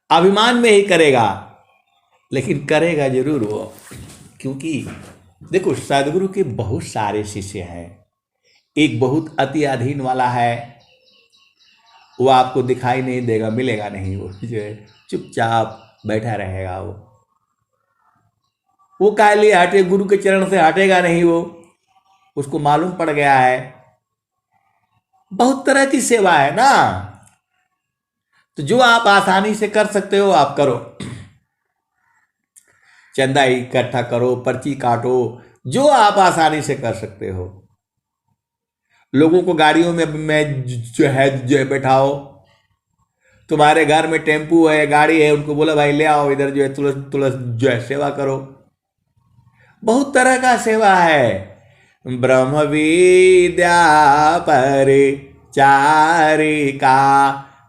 अभिमान में ही करेगा, लेकिन करेगा जरूर वो। क्योंकि देखो सदगुरु के बहुत सारे शिष्य हैं, एक बहुत अति अधीन वाला है, वो आपको दिखाई नहीं देगा, मिलेगा नहीं, वो जो है चुपचाप बैठा रहेगा। वो काहे लिए हटे, गुरु के चरण से हटेगा नहीं, वो उसको मालूम पड़ गया है। बहुत तरह की सेवा है ना, तो जो आप आसानी से कर सकते हो आप करो, चंदा इकट्ठा करो, पर्ची काटो, जो आप आसानी से कर सकते हो। लोगों को गाड़ियों में जो है बैठाओ, तुम्हारे घर में टेम्पू है, गाड़ी है, उनको बोला भाई ले आओ इधर, जो है तुलस तुलस जो है सेवा करो। बहुत तरह का सेवा है। ब्रह्म विद्या पर चारिका,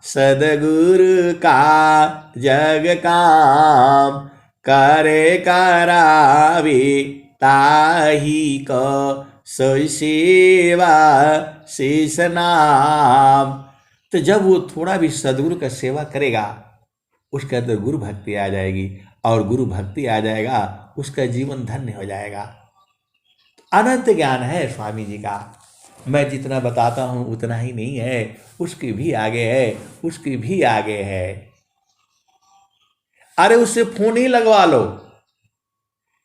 सदगुरु का जग काम, करे करावे ताही को, सोई सेवा शेष नाम। तो जब वो थोड़ा भी सदगुरु का सेवा करेगा, उसके अंदर गुरु भक्ति आ जाएगी, और गुरु भक्ति आ जाएगा, उसका जीवन धन्य हो जाएगा। अनंत ज्ञान है स्वामी जी का, मैं जितना बताता हूँ उतना ही नहीं है, उसके भी आगे है, उसके भी आगे है। अरे उससे फोन ही लगवा लो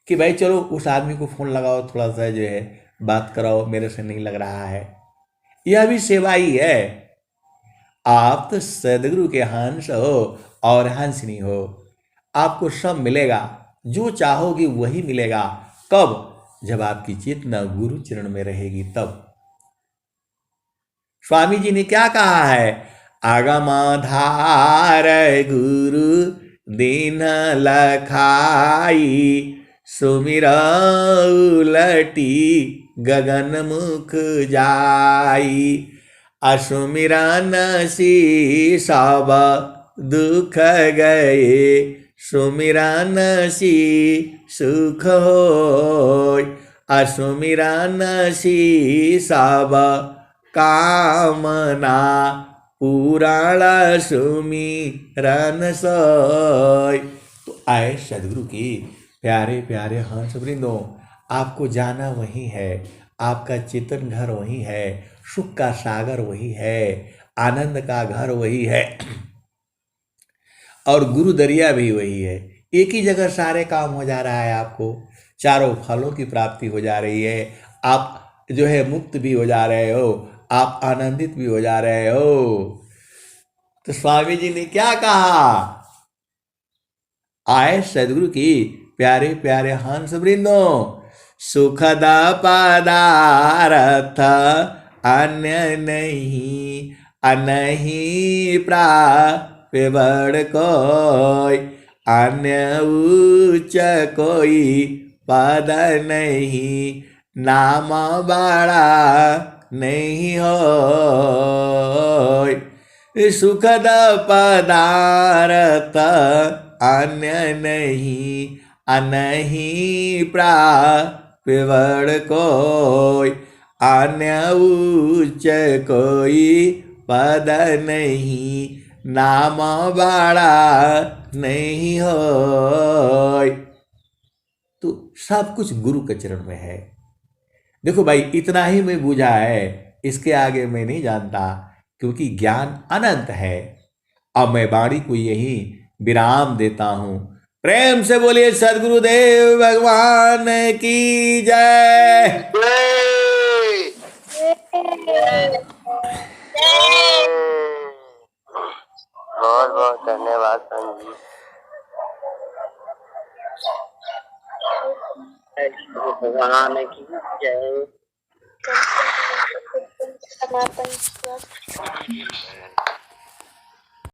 कि भाई चलो उस आदमी को फोन लगाओ, थोड़ा सा जो है बात कराओ, मेरे से नहीं लग रहा है, यह भी सेवा ही है। आप तो सदगुरु के हंस हो और हंसनी हो, आपको सब मिलेगा, जो चाहोगे वही मिलेगा। कब? जब आपकी चेतना गुरु चरण में रहेगी तब। स्वामी जी ने क्या कहा है, आगमाधार गुरु दीन लखाई, सुमिरा उलटी गगन मुख जाई, असुमिरन सी सब दुख गए, सुमिरन सी सुख होय, असुमिरन सी सब कामना, पुराण सुमिरन सोय। तो आए सदगुरु की प्यारे प्यारे हंस वृंदों, आपको जाना वही है, आपका चेतन घर वही है, सुख का सागर वही है, आनंद का घर वही है, और गुरु दरिया भी वही है। एक ही जगह सारे काम हो जा रहा है, आपको चारों फलों की प्राप्ति हो जा रही है, आप जो है मुक्त भी हो जा रहे हो, आप आनंदित भी हो जा रहे हो। तो स्वामी जी ने क्या कहा, आए सदगुरु की प्यारे प्यारे हंस वृंदो, सुखद पदार्थ अन्य नहीं, अनही प्राप्य बड़ कोई, अन्य उच्च कोई पद नहीं, नाम बड़ा नहीं हो। सुखद पदार्थ अन्य नहीं, अनही प्राप्य बड़ कोई, अन्य उच्च कोई पद नहीं, नाम बड़ा नहीं हो। तो सब कुछ गुरु के चरण में है। देखो भाई, इतना ही मैं बुझा है, इसके आगे मैं नहीं जानता, क्योंकि ज्ञान अनंत है। अब मैं वाणी को यही विराम देता हूं। प्रेम से बोलिए सदगुरुदेव भगवान की जय। बहुत बहुत धन्यवाद संत जी। भगवान की जय।